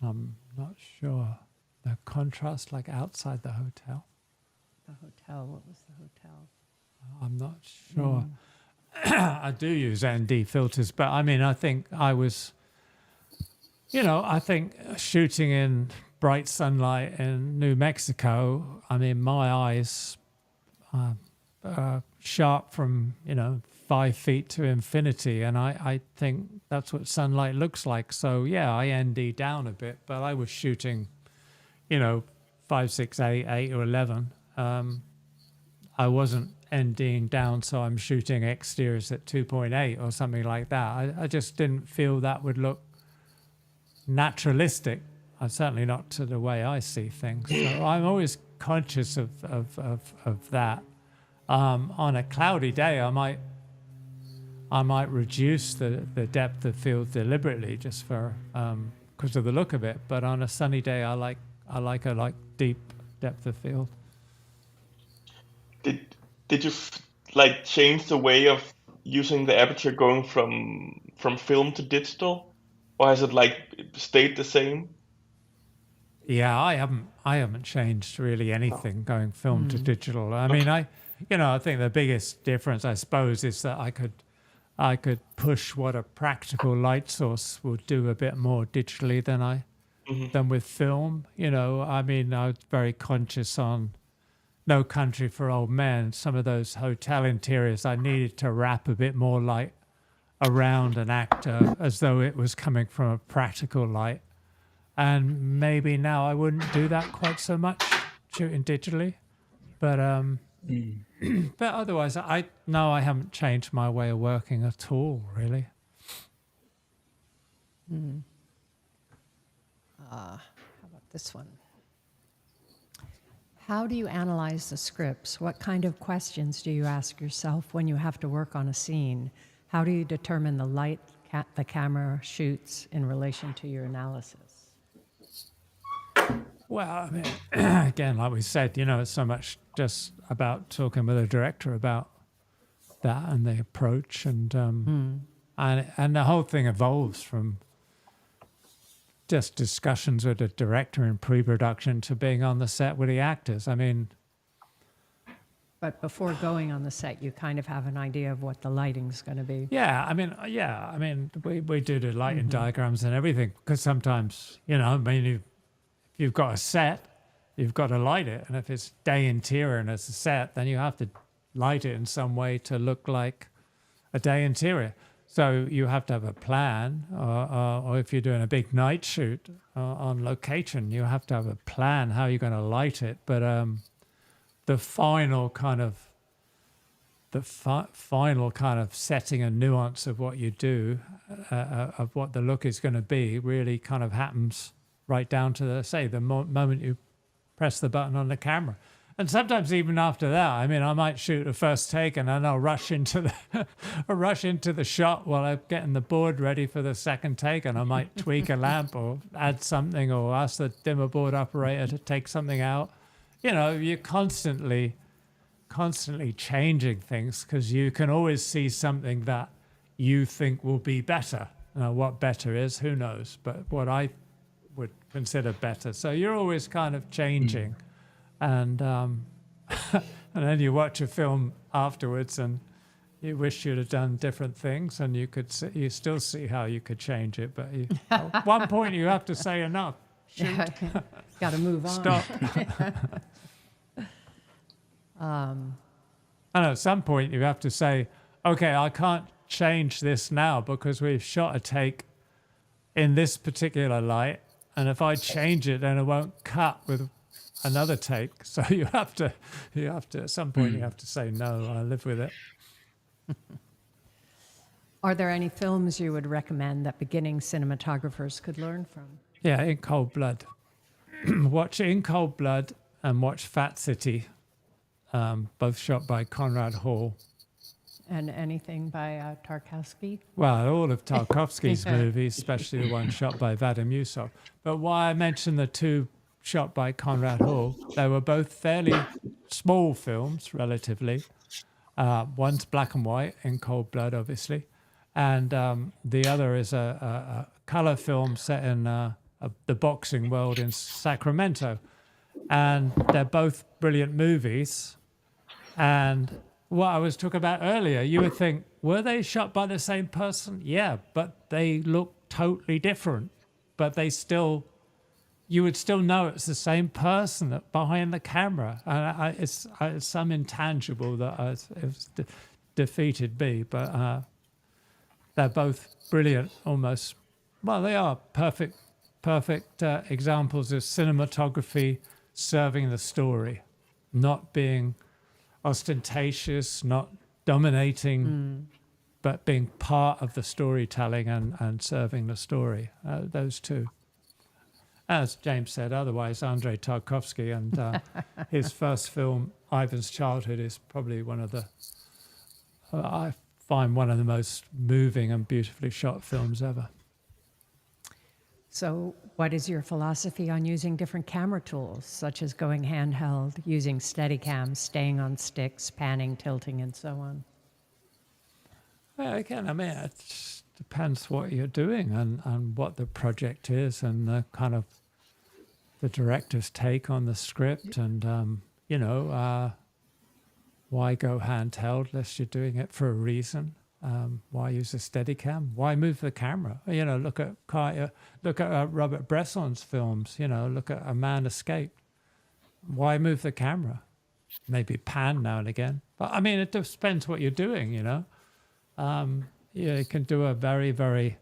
I'm not sure. The contrast like outside the hotel? The hotel, what was the hotel? I'm not sure. I do use ND filters, but I mean, I think I was, you know, I think shooting in bright sunlight in New Mexico, I mean, my eyes are sharp from, you know, 5 feet to infinity, and I think that's what sunlight looks like. So yeah, I ND down a bit, but I was shooting, you know, 5, 6, 8 or 11. I wasn't NDing down, so I'm shooting exteriors at 2.8 or something like that. I just didn't feel that would look naturalistic. Certainly not to the way I see things. So I'm always conscious of that. On a cloudy day, I might reduce the depth of field deliberately just for because of the look of it. But on a sunny day, I like a deep depth of field. Did you like change the way of using the aperture going from film to digital, or has it like stayed the same? Yeah, I haven't changed really anything going film to digital. I mean, I think the biggest difference, I suppose, is that I could push what a practical light source would do a bit more digitally than with film. You know, I mean, I was very conscious on No Country for Old Men. Some of those hotel interiors, I needed to wrap a bit more light around an actor as though it was coming from a practical light. And maybe now I wouldn't do that quite so much shooting digitally, but but otherwise, I haven't changed my way of working at all, really. How about this one? How do you analyze the scripts? What kind of questions do you ask yourself when you have to work on a scene? How do you determine the light the camera shoots in relation to your analysis? Well, I mean, again, like we said, it's so much just about talking with a director about that and the approach, and the whole thing evolves from just discussions with the director in pre-production to being on the set with the actors. I mean, But before going on the set, you kind of have an idea of what the lighting's going to be. I mean, we do the lighting diagrams and everything, because sometimes, if you've got a set, you've got to light it, and if it's day interior and it's a set, then you have to light it in some way to look like a day interior. So you have to have a plan, or if you're doing a big night shoot on location, you have to have a plan how you're going to light it. But the final kind of setting and nuance of what you do, of what the look is going to be, really kind of happens right down to the moment you press the button on the camera. And sometimes even after that, I mean, I might shoot a first take and then I'll rush into the shot while I'm getting the board ready for the second take, and I might tweak a lamp or add something or ask the dimmer board operator to take something out. You're constantly changing things, because you can always see something that you think will be better. What better is, who knows? But what I would consider better. So you're always kind of changing. And and then you watch a film afterwards and you wish you'd have done different things, and you still see how you could change it. But at one point you have to say enough. Got to move on. Stop. And at some point you have to say, okay, I can't change this now because we've shot a take in this particular light, and if I change it, then it won't cut with another take. So you have to at some point you have to say, no, I live with it. Are there any films you would recommend that beginning cinematographers could learn from? Yeah, In Cold Blood. Watch In Cold Blood and watch Fat City, both shot by Conrad Hall. And anything by Tarkovsky? Well, all of Tarkovsky's movies, especially the one shot by Vadim Yusov. But why I mentioned the two shot by Conrad Hall, they were both fairly small films, relatively. One's black and white, In Cold Blood, obviously. And the other is a color film set in the boxing world in Sacramento. And they're both brilliant movies. And what I was talking about earlier, you would think, were they shot by the same person? Yeah, but they look totally different. But you would still know it's the same person behind the camera. And it's some intangible that defeated me. But they're both brilliant, almost. Well, they are perfect examples of cinematography serving the story, not being ostentatious, not dominating, but being part of the storytelling and serving the story. Those two. As James said, otherwise, Andrei Tarkovsky and his first film, Ivan's Childhood, is probably one of the, I find one of the most moving and beautifully shot films ever. So what is your philosophy on using different camera tools, such as going handheld, using Steadicam, staying on sticks, panning, tilting, and so on? Well, again, I mean, it just depends what you're doing and what the project is and the kind of the director's take on the script and, why go handheld unless you're doing it for a reason? Why use a Steadicam? Why move the camera? Look at Robert Bresson's films. Look at A Man Escaped. Why move the camera? Maybe pan now and again. But I mean, it depends what you're doing. You can do a very, very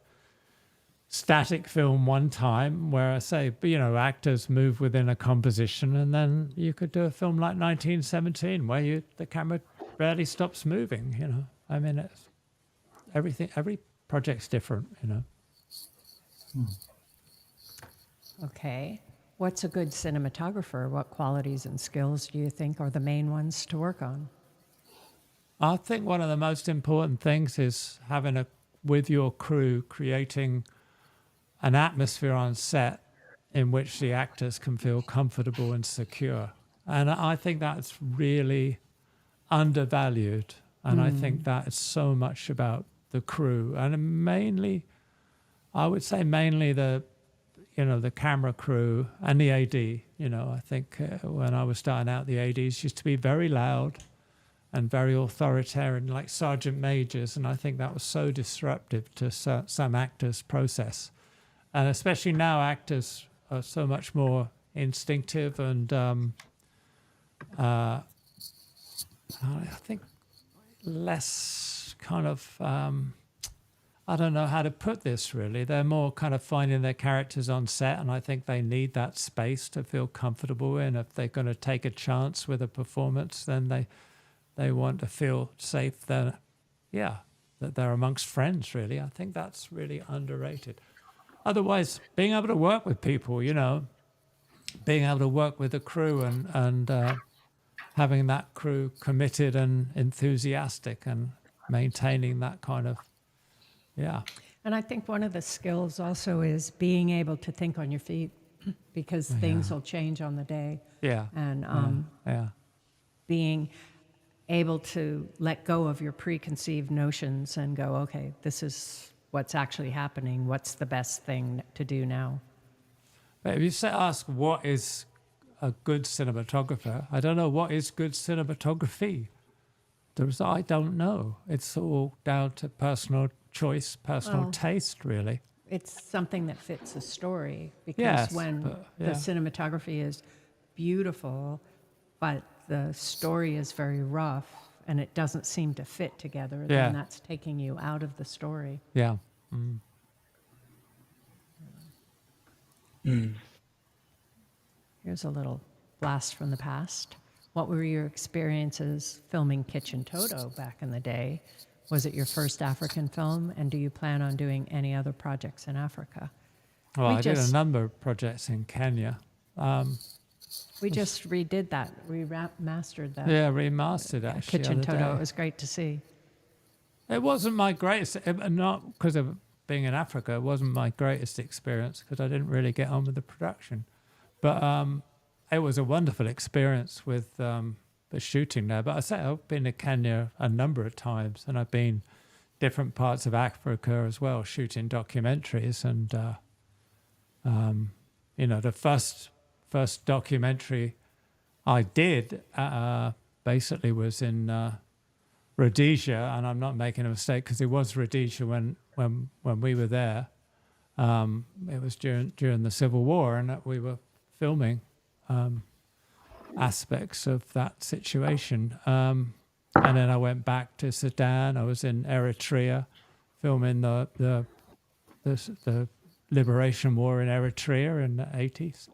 static film one time where I say, actors move within a composition, and then you could do a film like 1917 where the camera barely stops moving. I mean, it's every project's different, Okay. What's a good cinematographer? What qualities and skills do you think are the main ones to work on? I think one of the most important things is having with your crew, creating an atmosphere on set in which the actors can feel comfortable and secure. And I think that's really undervalued. And I think that is so much about the crew, and mainly, I would say mainly the camera crew and the AD. I think when I was starting out, the ADs used to be very loud and very authoritarian, like sergeant majors, and I think that was so disruptive to some actors' process. And especially now, actors are so much more instinctive and I think less kind of, I don't know how to put this really. They're more kind of finding their characters on set, and I think they need that space to feel comfortable in. If they're going to take a chance with a performance, then they want to feel safe that they're amongst friends, really. I think that's really underrated. Otherwise, being able to work with people, being able to work with a crew and having that crew committed and enthusiastic and maintaining that kind of, And I think one of the skills also is being able to think on your feet, because things will change on the day. Yeah. And Yeah. being able to let go of your preconceived notions and go, okay, this is what's actually happening. What's the best thing to do now? But if you ask what is a good cinematographer, I don't know what is good cinematography. I don't know. It's all down to personal choice, personal taste, really. It's something that fits a story, because Yes, when the cinematography is beautiful, but the story is very rough and it doesn't seem to fit together, then that's taking you out of the story. Yeah. Here's a little blast from the past. What were your experiences filming Kitchen Toto back in the day? Was it your first African film? And do you plan on doing any other projects in Africa? Well, I did a number of projects in Kenya. We just redid that. We mastered that. Yeah, remastered actually. Kitchen the other Toto. day. It was great to see. It wasn't my greatest, not because of being in Africa, it wasn't my greatest experience because I didn't really get on with the production. But it was a wonderful experience with the shooting there. But I say I've been to Kenya a number of times, and I've been different parts of Africa as well, shooting documentaries. And the first documentary I did basically was in Rhodesia, and I'm not making a mistake because it was Rhodesia when we were there. It was during the Civil War, and we were filming aspects of that situation. And then I went back to Sudan. I was in Eritrea, filming the liberation war in Eritrea in the 80s.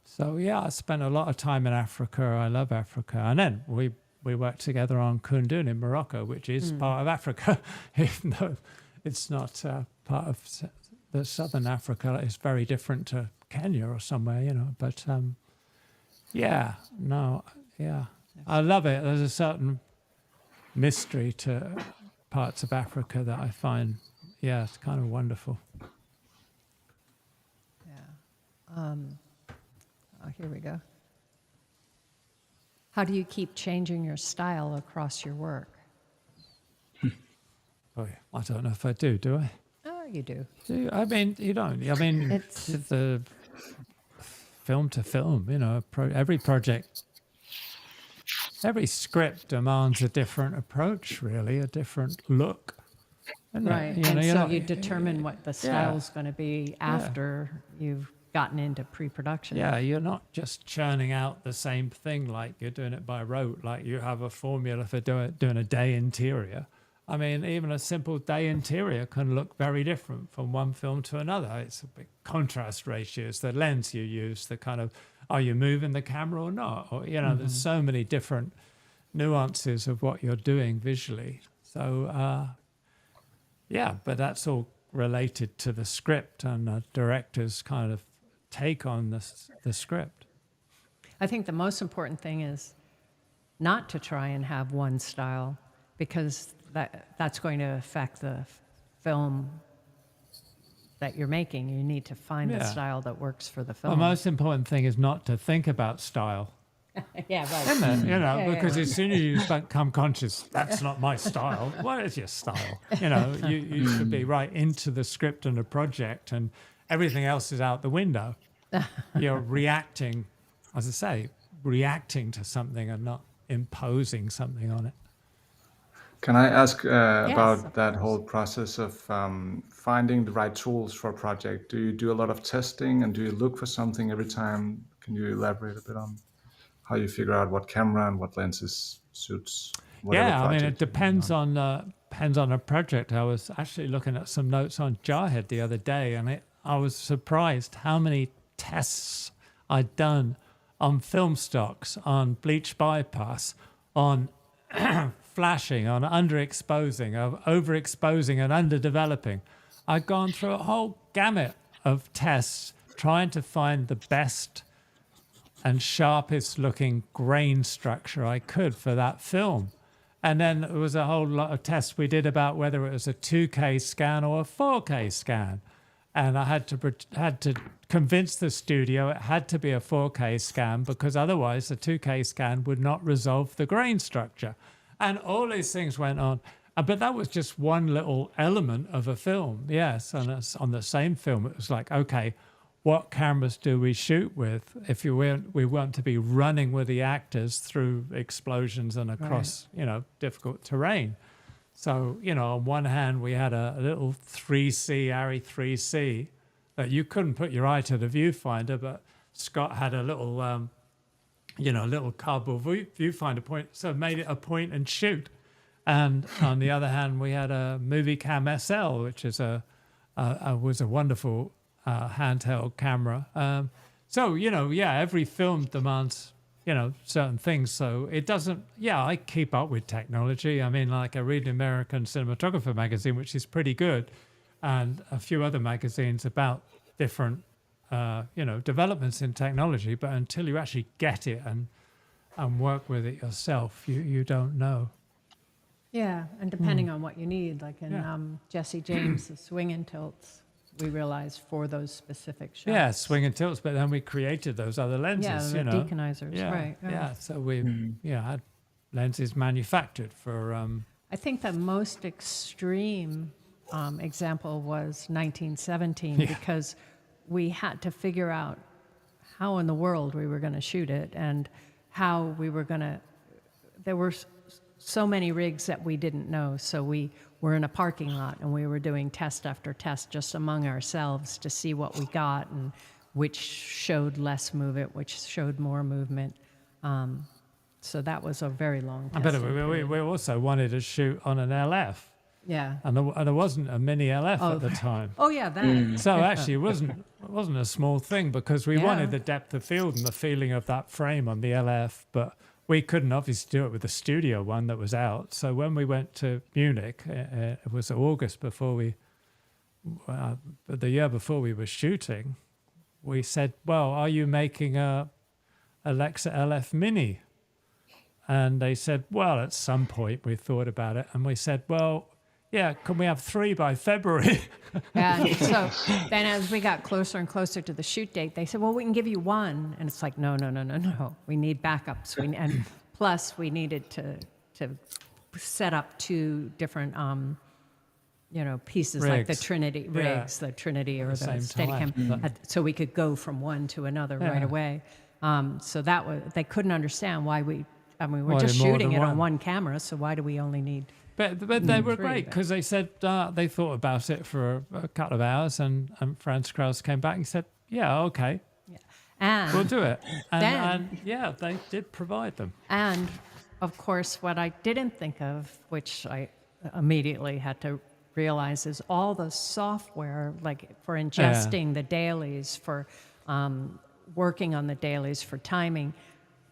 So yeah, I spent a lot of time in Africa. I love Africa. And then we worked together on Kundun in Morocco, which is part of Africa, even though it's not part of the southern Africa. It's very different to Kenya or somewhere, But I love it. There's a certain mystery to parts of Africa that I find, it's kind of wonderful. Yeah. Here we go. How do you keep changing your style across your work? Oh, yeah. I don't know if I do I? Oh, you do. I mean, you don't. I mean, It's the film to film, every project, every script demands a different approach, really, a different look. right. And so you determine what the style's going to be after you've gotten into pre-production. Yeah, you're not just churning out the same thing like you're doing it by rote, like you have a formula for doing a day interior. I mean, even a simple day interior can look very different from one film to another. It's a big contrast ratios, the lens you use, the kind of, are you moving the camera or not? Or, there's so many different nuances of what you're doing visually. So, but that's all related to the script and the director's kind of take on the script. I think the most important thing is not to try and have one style, because that's going to affect the film that you're making. You need to find the Yeah. style that works for the The film. most important thing is not to think about style. Yeah, right. Isn't it? You know, Yeah, because yeah. as soon as you become conscious, that's not my style. What is your style? You know, you should be right into the script and the project, and everything else is out the window. You're reacting, as I say, reacting to something and not imposing something on it. Can I ask Yes, about of that course. whole process of finding the right tools for a project? Do you do a lot of testing, and do you look for something every time? Can you elaborate a bit on how you figure out what camera and what lenses suits whatever Yeah, I mean, project it you're working depends on a project. I was actually looking at some notes on Jarhead the other day, and I was surprised how many tests I'd done on film stocks, on bleach bypass, on flashing, on underexposing, of overexposing and underdeveloping. I'd gone through a whole gamut of tests trying to find the best and sharpest looking grain structure I could for that film. And then there was a whole lot of tests we did about whether it was a 2K scan or a 4K scan. And I had to convince the studio it had to be a 4K scan, because otherwise the 2K scan would not resolve the grain structure. And all these things went on. But that was just one little element of a film. Yes, and on the same film, it was like, okay, what cameras do we shoot with if we want to be running with the actors through explosions and across, difficult terrain? So, on one hand, we had a little 3C, Arri 3C, that you couldn't put your eye to the viewfinder, but Scott had a little, little cardboard viewfinder point, so made it a point and shoot. And on the other hand, we had a Movicam SL, which is was a wonderful handheld camera. So, every film demands, certain things. So it doesn't, I keep up with technology. I mean, like I read the American Cinematographer magazine, which is pretty good, and a few other magazines about different, developments in technology. But until you actually get it and work with it yourself, you don't know. Yeah, and depending on what you need, like in Jesse James' the swing and tilts, we realized for those specific shots. Yeah, swing and tilts, but then we created those other lenses, Yeah, the deaconizers, right. Yeah, so we had lenses manufactured for... I think the most extreme example was 1917, because we had to figure out how in the world we were going to shoot it and how we were going to... There were so many rigs that we didn't know, so we were in a parking lot and we were doing test after test just among ourselves to see what we got and which showed less movement, which showed more movement. So that was a very long test. But we also wanted to shoot on an LF. Yeah. And there wasn't a mini LF at the time. Oh yeah, that. So actually it wasn't a small thing, because we wanted the depth of field and the feeling of that frame on the LF, but we couldn't obviously do it with the studio one that was out. So when we went to Munich, it was August before the year before we were shooting, we said, well, are you making a Alexa LF Mini? And they said, well, at some point we thought about it. And we said, well, yeah, can we have 3 by February? And so then as we got closer and closer to the shoot date, they said, well, we can give you 1. And it's like, no. We need backups. And plus we needed to set up 2 different, pieces, like the Trinity rigs, the Trinity or the Steadicam, so we could go from one to another right away. So that was, they couldn't understand why we're just shooting it on one camera, so why do we only need... But they were great, because they said they thought about it for a couple of hours, and Franz Krause came back and said, yeah, okay, and we'll do it. then, and they did provide them. And of course, what I didn't think of, which I immediately had to realize, is all the software, like for ingesting the dailies, for working on the dailies, for timing,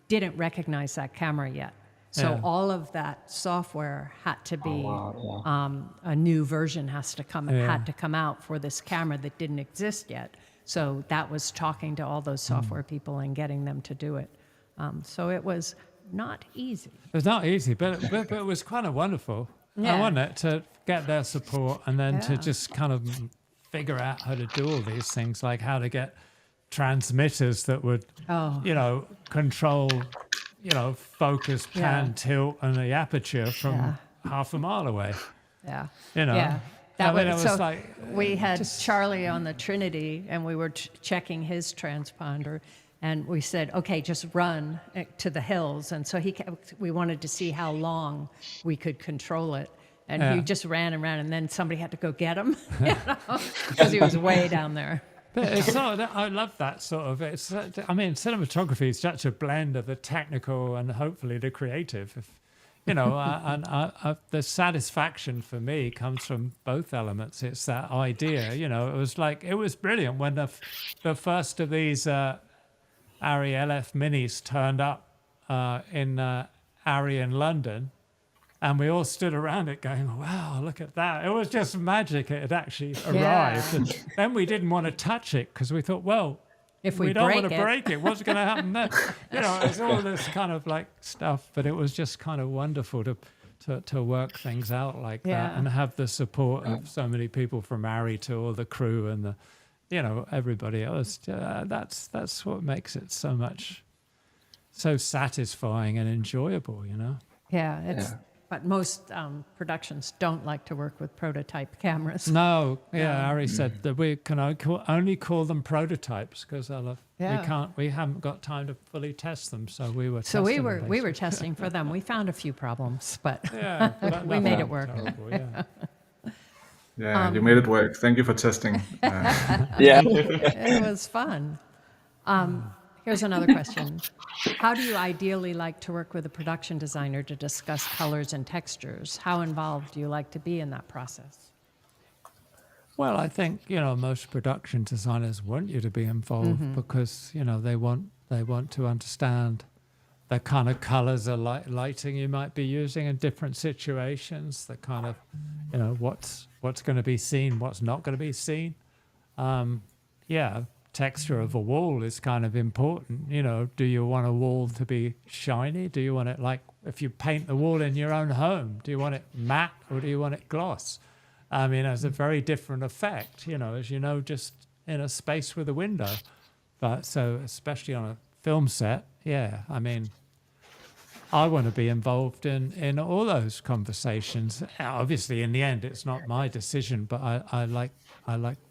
didn't recognize that camera yet. So all of that software had to be a new version had to come out for this camera that didn't exist yet. So that was talking to all those software people and getting them to do it. So it was not easy. It was not easy, but it was kind of wonderful. Yeah. I wanted to get their support and then to just kind of figure out how to do all these things, like how to get transmitters that would, control, focus, pan, tilt, and the aperture from half a mile away. Yeah. You know. Yeah. That I mean, was, it was so like we had Charlie on the Trinity, and we were checking his transponder, and we said, okay, just run to the hills. And so we wanted to see how long we could control it. And he just ran and ran, and then somebody had to go get him, because he was way down there. But it's sort of, I love that sort of. Cinematography is such a blend of the technical and hopefully the creative. The satisfaction for me comes from both elements. It's that idea. It was brilliant when the first of these Arri LF minis turned up in Arri in London. And we all stood around it going, wow, look at that. It was just magic. It had actually arrived. And then we didn't want to touch it because we thought, well, if we don't want to break it, what's going to happen then? It's all this kind of like stuff. But it was just kind of wonderful to work things out like that and have the support of so many people from Arri to all the crew and everybody else. That's what makes it so satisfying and enjoyable, Yeah, but most productions don't like to work with prototype cameras. No, Ari said that we can only call them prototypes because we haven't got time to fully test them. So we were testing for them. We found a few problems, but but we made it work. Terrible, you made it work. Thank you for testing. It was fun. Here's another question. How do you ideally like to work with a production designer to discuss colors and textures? How involved do you like to be in that process? Well, I think, most production designers want you to be involved because, they want to understand the kind of colors or lighting you might be using in different situations, the kind of, what's going to be seen, what's not going to be seen. Texture of a wall is kind of important. Do you want a wall to be shiny? Do you want it like if you paint the wall in your own home? Do you want it matte or do you want it gloss? I mean, it's a very different effect, as just in a space with a window. But so especially on a film set, I want to be involved in all those conversations. Obviously, in the end, it's not my decision, but I like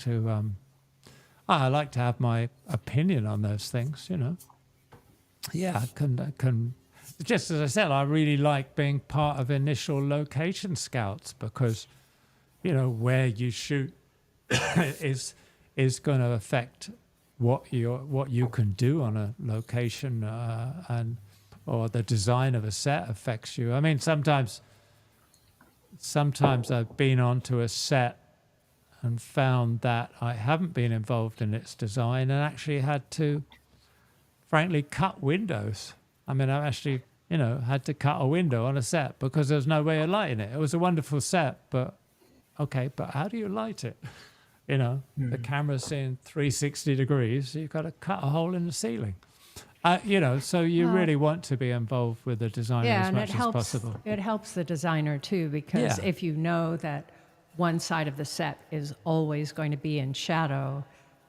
to have my opinion on those things, Yeah, I can. Just as I said, I really like being part of initial location scouts because, where you shoot is going to affect what you can do on a location, or the design of a set affects you. I mean, sometimes I've been onto a set and found that I haven't been involved in its design and actually had to, frankly, cut windows. I mean, I actually, had to cut a window on a set because there was no way of lighting it. It was a wonderful set, but how do you light it? The camera's seeing 360 degrees, so you've got to cut a hole in the ceiling. So you really want to be involved with the designer as much as possible. It helps the designer too, because if you know that one side of the set is always going to be in shadow,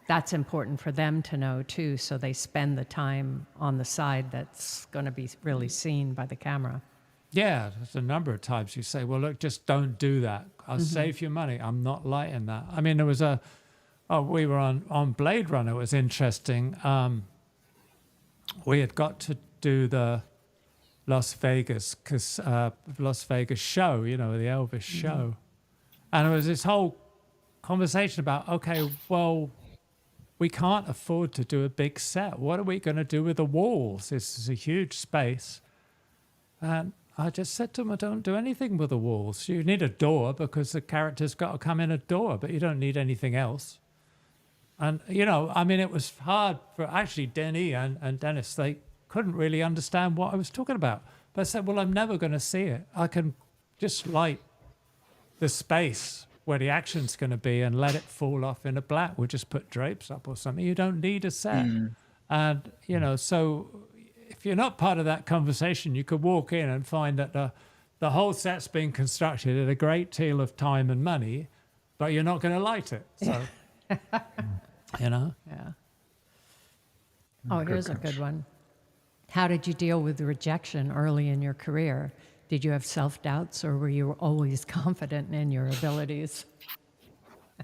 that's important for them to know too, so they spend the time on the side that's going to be really seen by the camera. Yeah, there's a number of times you say, well, look, just don't do that. I'll save you money. I'm not lighting that. I mean, there was we were on Blade Runner. It was interesting. We had got to do the Las Vegas show, the Elvis show. And it was this whole conversation about, okay, well, we can't afford to do a big set. What are we going to do with the walls? This is a huge space. And I just said to him, I don't do anything with the walls. You need a door because the character's got to come in a door, but you don't need anything else. And, it was hard for actually Denny and Dennis. They couldn't really understand what I was talking about. But I said, well, I'm never going to see it. I can just light the space where the action's going to be and let it fall off into black. We'll just put drapes up or something. You don't need a set. And, so if you're not part of that conversation, you could walk in and find that the whole set's been constructed at a great deal of time and money, but you're not going to light it. So You know? Yeah. Oh, here's a good one. How did you deal with rejection early in your career? Did you have self-doubts, or were you always confident in your abilities?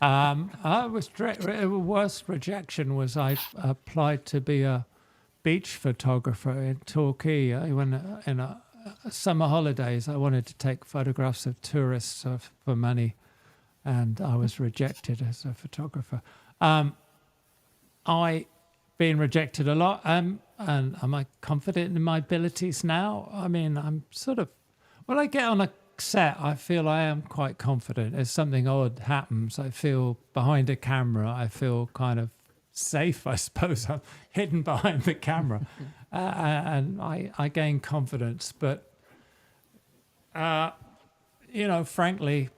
Worst rejection was I applied to be a beach photographer in Torquay. In summer holidays, I wanted to take photographs of tourists for money, and I was rejected as a photographer. I been rejected a lot, and am I confident in my abilities now? I mean, I'm sort of, when I get on a set, I feel I am quite confident. If something odd happens, I feel behind a camera, I feel kind of safe, I suppose. I'm hidden behind the camera, and I gain confidence. But, frankly,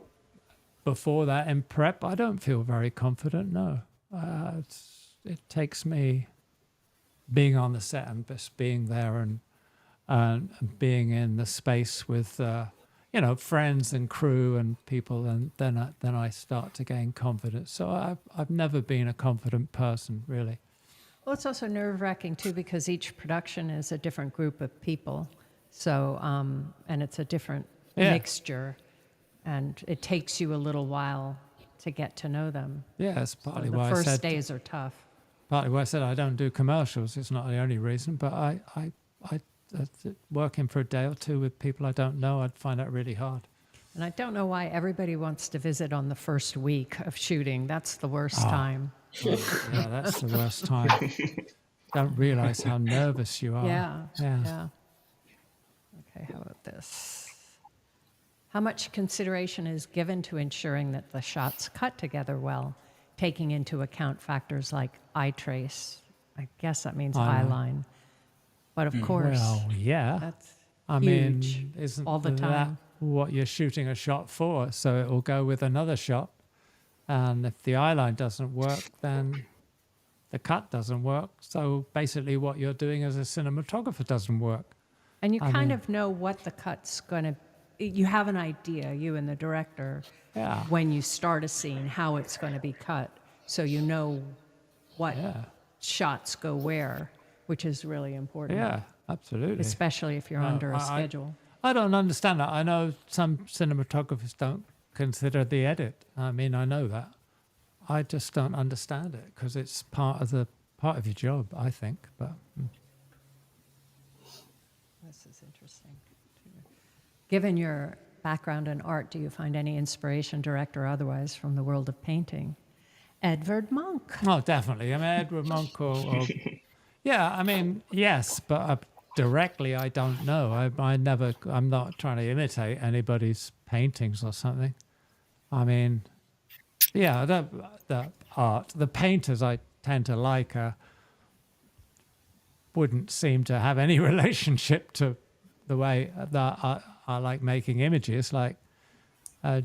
before that in prep, I don't feel very confident, no. It takes me being on the set and just being there and being in the space with friends and crew and people, and then I start to gain confidence. So I've never been a confident person, really. Well, it's also nerve-wracking too, because each production is a different group of people, so and it's a different mixture, and it takes you a little while to get to know them. Yeah, that's partly So why the I said first days are tough. Partly why I said I don't do commercials. It's not the only reason, but I working for a day or two with people I don't know, I'd find that really hard. And I don't know why everybody wants to visit on the first week of shooting. That's the worst time. Yeah, that's the worst time. Don't realize how nervous you are. Yeah. Okay, how about this? How much consideration is given to ensuring that the shots cut together well, taking into account factors like eye trace? I guess that means eye line. But of course, well, yeah. that's I huge mean, isn't all the that time. what you're shooting a shot for? So it will go with another shot. And if the eye line doesn't work, then the cut doesn't work. So basically what you're doing as a cinematographer doesn't work. And you kind of know what the cut's going to, you have an idea, you and the director, when you start a scene, how it's going to be cut. So you know what shots go where, which is really important. Yeah, absolutely. Especially if you're under a schedule. I don't understand that. I know some cinematographers don't consider the edit. I mean, I know that. I just don't understand it because it's part of your job, I think. But this is interesting. Given your background in art, do you find any inspiration, direct or otherwise, from the world of painting? Edvard Munch. Oh, definitely. I mean, Edvard Munch or yeah, I mean, yes, but directly, I don't know. I'm not trying to imitate anybody's paintings or something. I mean, yeah, the art, the painters I tend to like wouldn't seem to have any relationship to the way that I like making images, like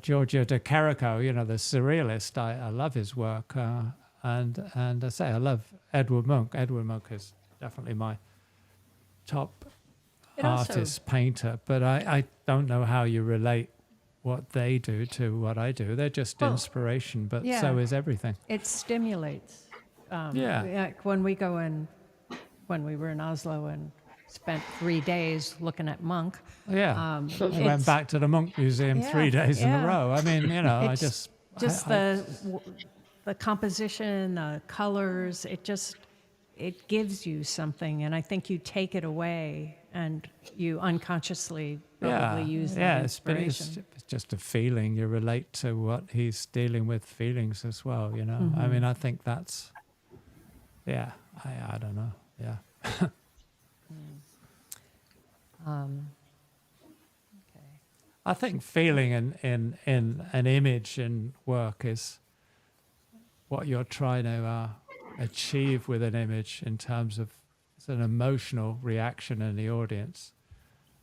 Giorgio de Chirico, the surrealist. I love his work, and I say I love Edvard Munch. Edvard Munch is definitely my top artist painter, but I don't know how you relate what they do to what I do. They're just inspiration, but so is everything. It stimulates. Like when we were in Oslo and spent 3 days looking at Munch. Yeah, we went back to the Munch Museum 3 days in a row. I mean, the composition, the colors, it gives you something, and I think you take it away and you unconsciously probably use that inspiration. It's just a feeling. You relate to what he's dealing with, feelings as well, Mm-hmm. I mean, I think that's, I don't know, Okay. I think feeling in an image and work is what you're trying to achieve with an image in terms of it's an emotional reaction in the audience.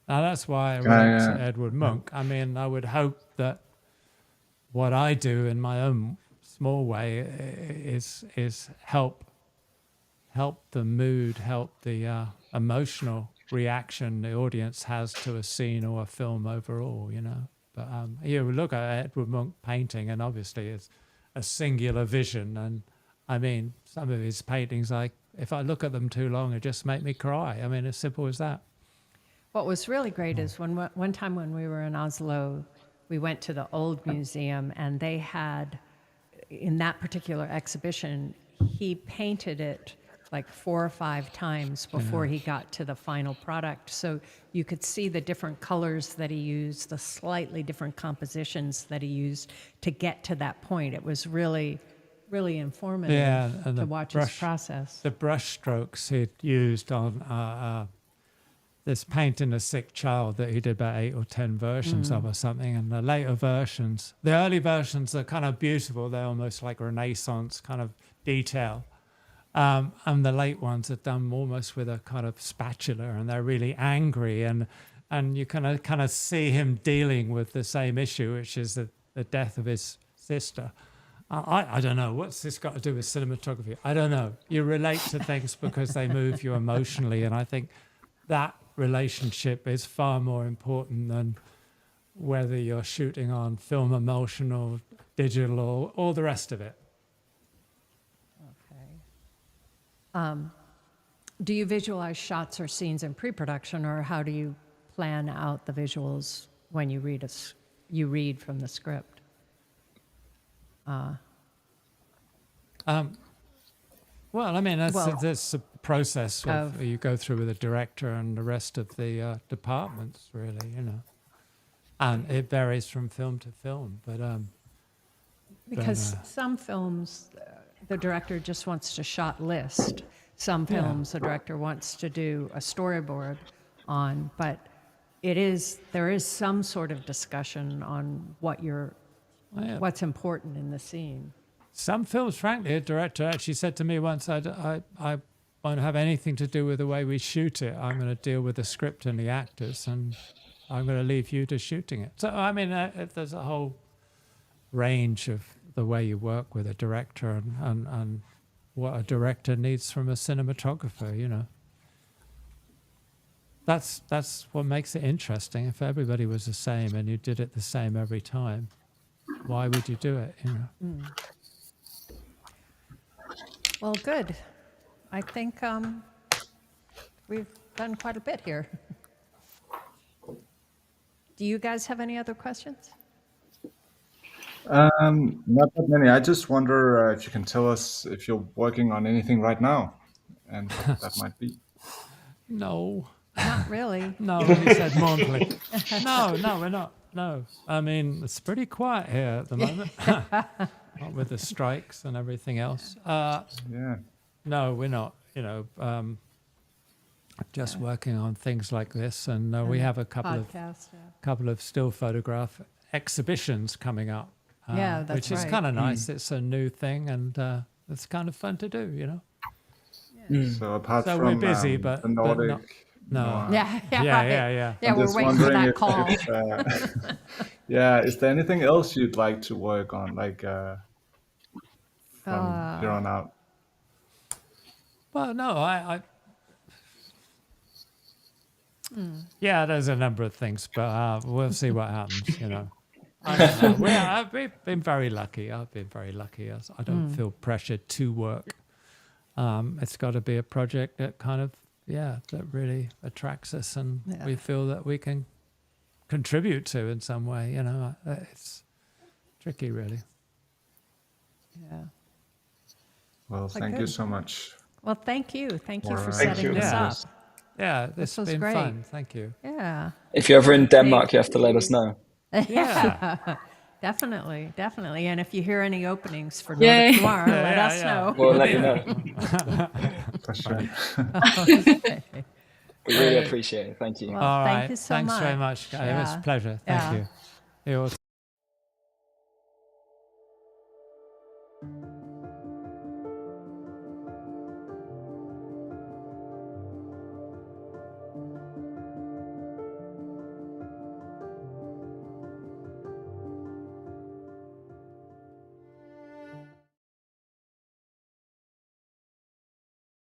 Now that's why I went to Edvard Munch. I mean, I would hope that what I do in my own small way is help the mood, help the emotional reaction the audience has to a scene or a film overall, But you look at Edvard Munch painting, and obviously it's a singular vision. And I mean, some of his paintings, if I look at them too long, it just make me cry. I mean, as simple as that. What was really great is one time when we were in Oslo, we went to the old museum, and they had, in that particular exhibition, he painted it like 4 or 5 times before he got to the final product. So you could see the different colors that he used, the slightly different compositions that he used to get to that point. It was really, really informative and to watch his process. The brush strokes he'd used on this Painting a Sick Child that he did about 8 or 10 versions of or something. And the later versions, the early versions are kind of beautiful. They're almost like Renaissance kind of detail. And the late ones are done almost with a kind of spatula, and they're really angry. And you kind of see him dealing with the same issue, which is the death of his sister. I don't know. What's this got to do with cinematography? I don't know. You relate to things because they move you emotionally. And I think that relationship is far more important than whether you're shooting on film emulsion or digital or all the rest of it. Okay. Do you visualize shots or scenes in pre-production, or how do you plan out the visuals when you read from the script? Well, I mean, that's a process you go through with the director and the rest of the departments, really, you know. And it varies from film to film, but because some films, the director just wants to shot list. Some films, the director wants to do a storyboard on, but there is some sort of discussion on what's important in the scene. Some films, frankly, a director actually said to me once, I won't have anything to do with the way we shoot it. I'm going to deal with the script and the actors, and I'm going to leave you to shooting it. So, I mean, there's a whole range of the way you work with a director and what a director needs from a cinematographer, you know. That's what makes it interesting. If everybody was the same and you did it the same every time, why would you do it, you know? Well, good. I think we've done quite a bit here. Do you guys have any other questions? Not that many. I just wonder if you can tell us if you're working on anything right now, and what that might be. No. Not really. No, he said mournfully. No, we're not. No. I mean, it's pretty quiet here at the moment. Not with the strikes and everything else. No, we're not. You know, just working on things like this, and we have a couple of still photograph exhibitions coming up. That's which is kind of nice. It's a new thing, and it's kind of fun to do. You know. So apart from we're busy, but the Nordic. But no. Yeah. I'm We're just waiting for that wondering call. is there anything else you'd like to work on, like from here on out? Well, no, yeah, there's a number of things, but we'll see what happens, you know. I don't know. I've been very lucky. I don't feel pressured to work. It's got to be a project that kind of, that really attracts us, and we feel that we can contribute to in some way, you know. It's tricky, really. Yeah. Well, thank you so much. Well, thank you. Thank you for Thank setting you. this up. Yeah, this has was been great. fun. Thank you. Yeah. If you're ever in Denmark, you have to let us know. Yeah. Definitely. And if you hear any openings for Nordic Noir, let us know. We'll let you know. For sure. Okay. We really appreciate it. Thank you. Well, All thank right. you so Thanks much. very much. It was a pleasure. Thank you. You also.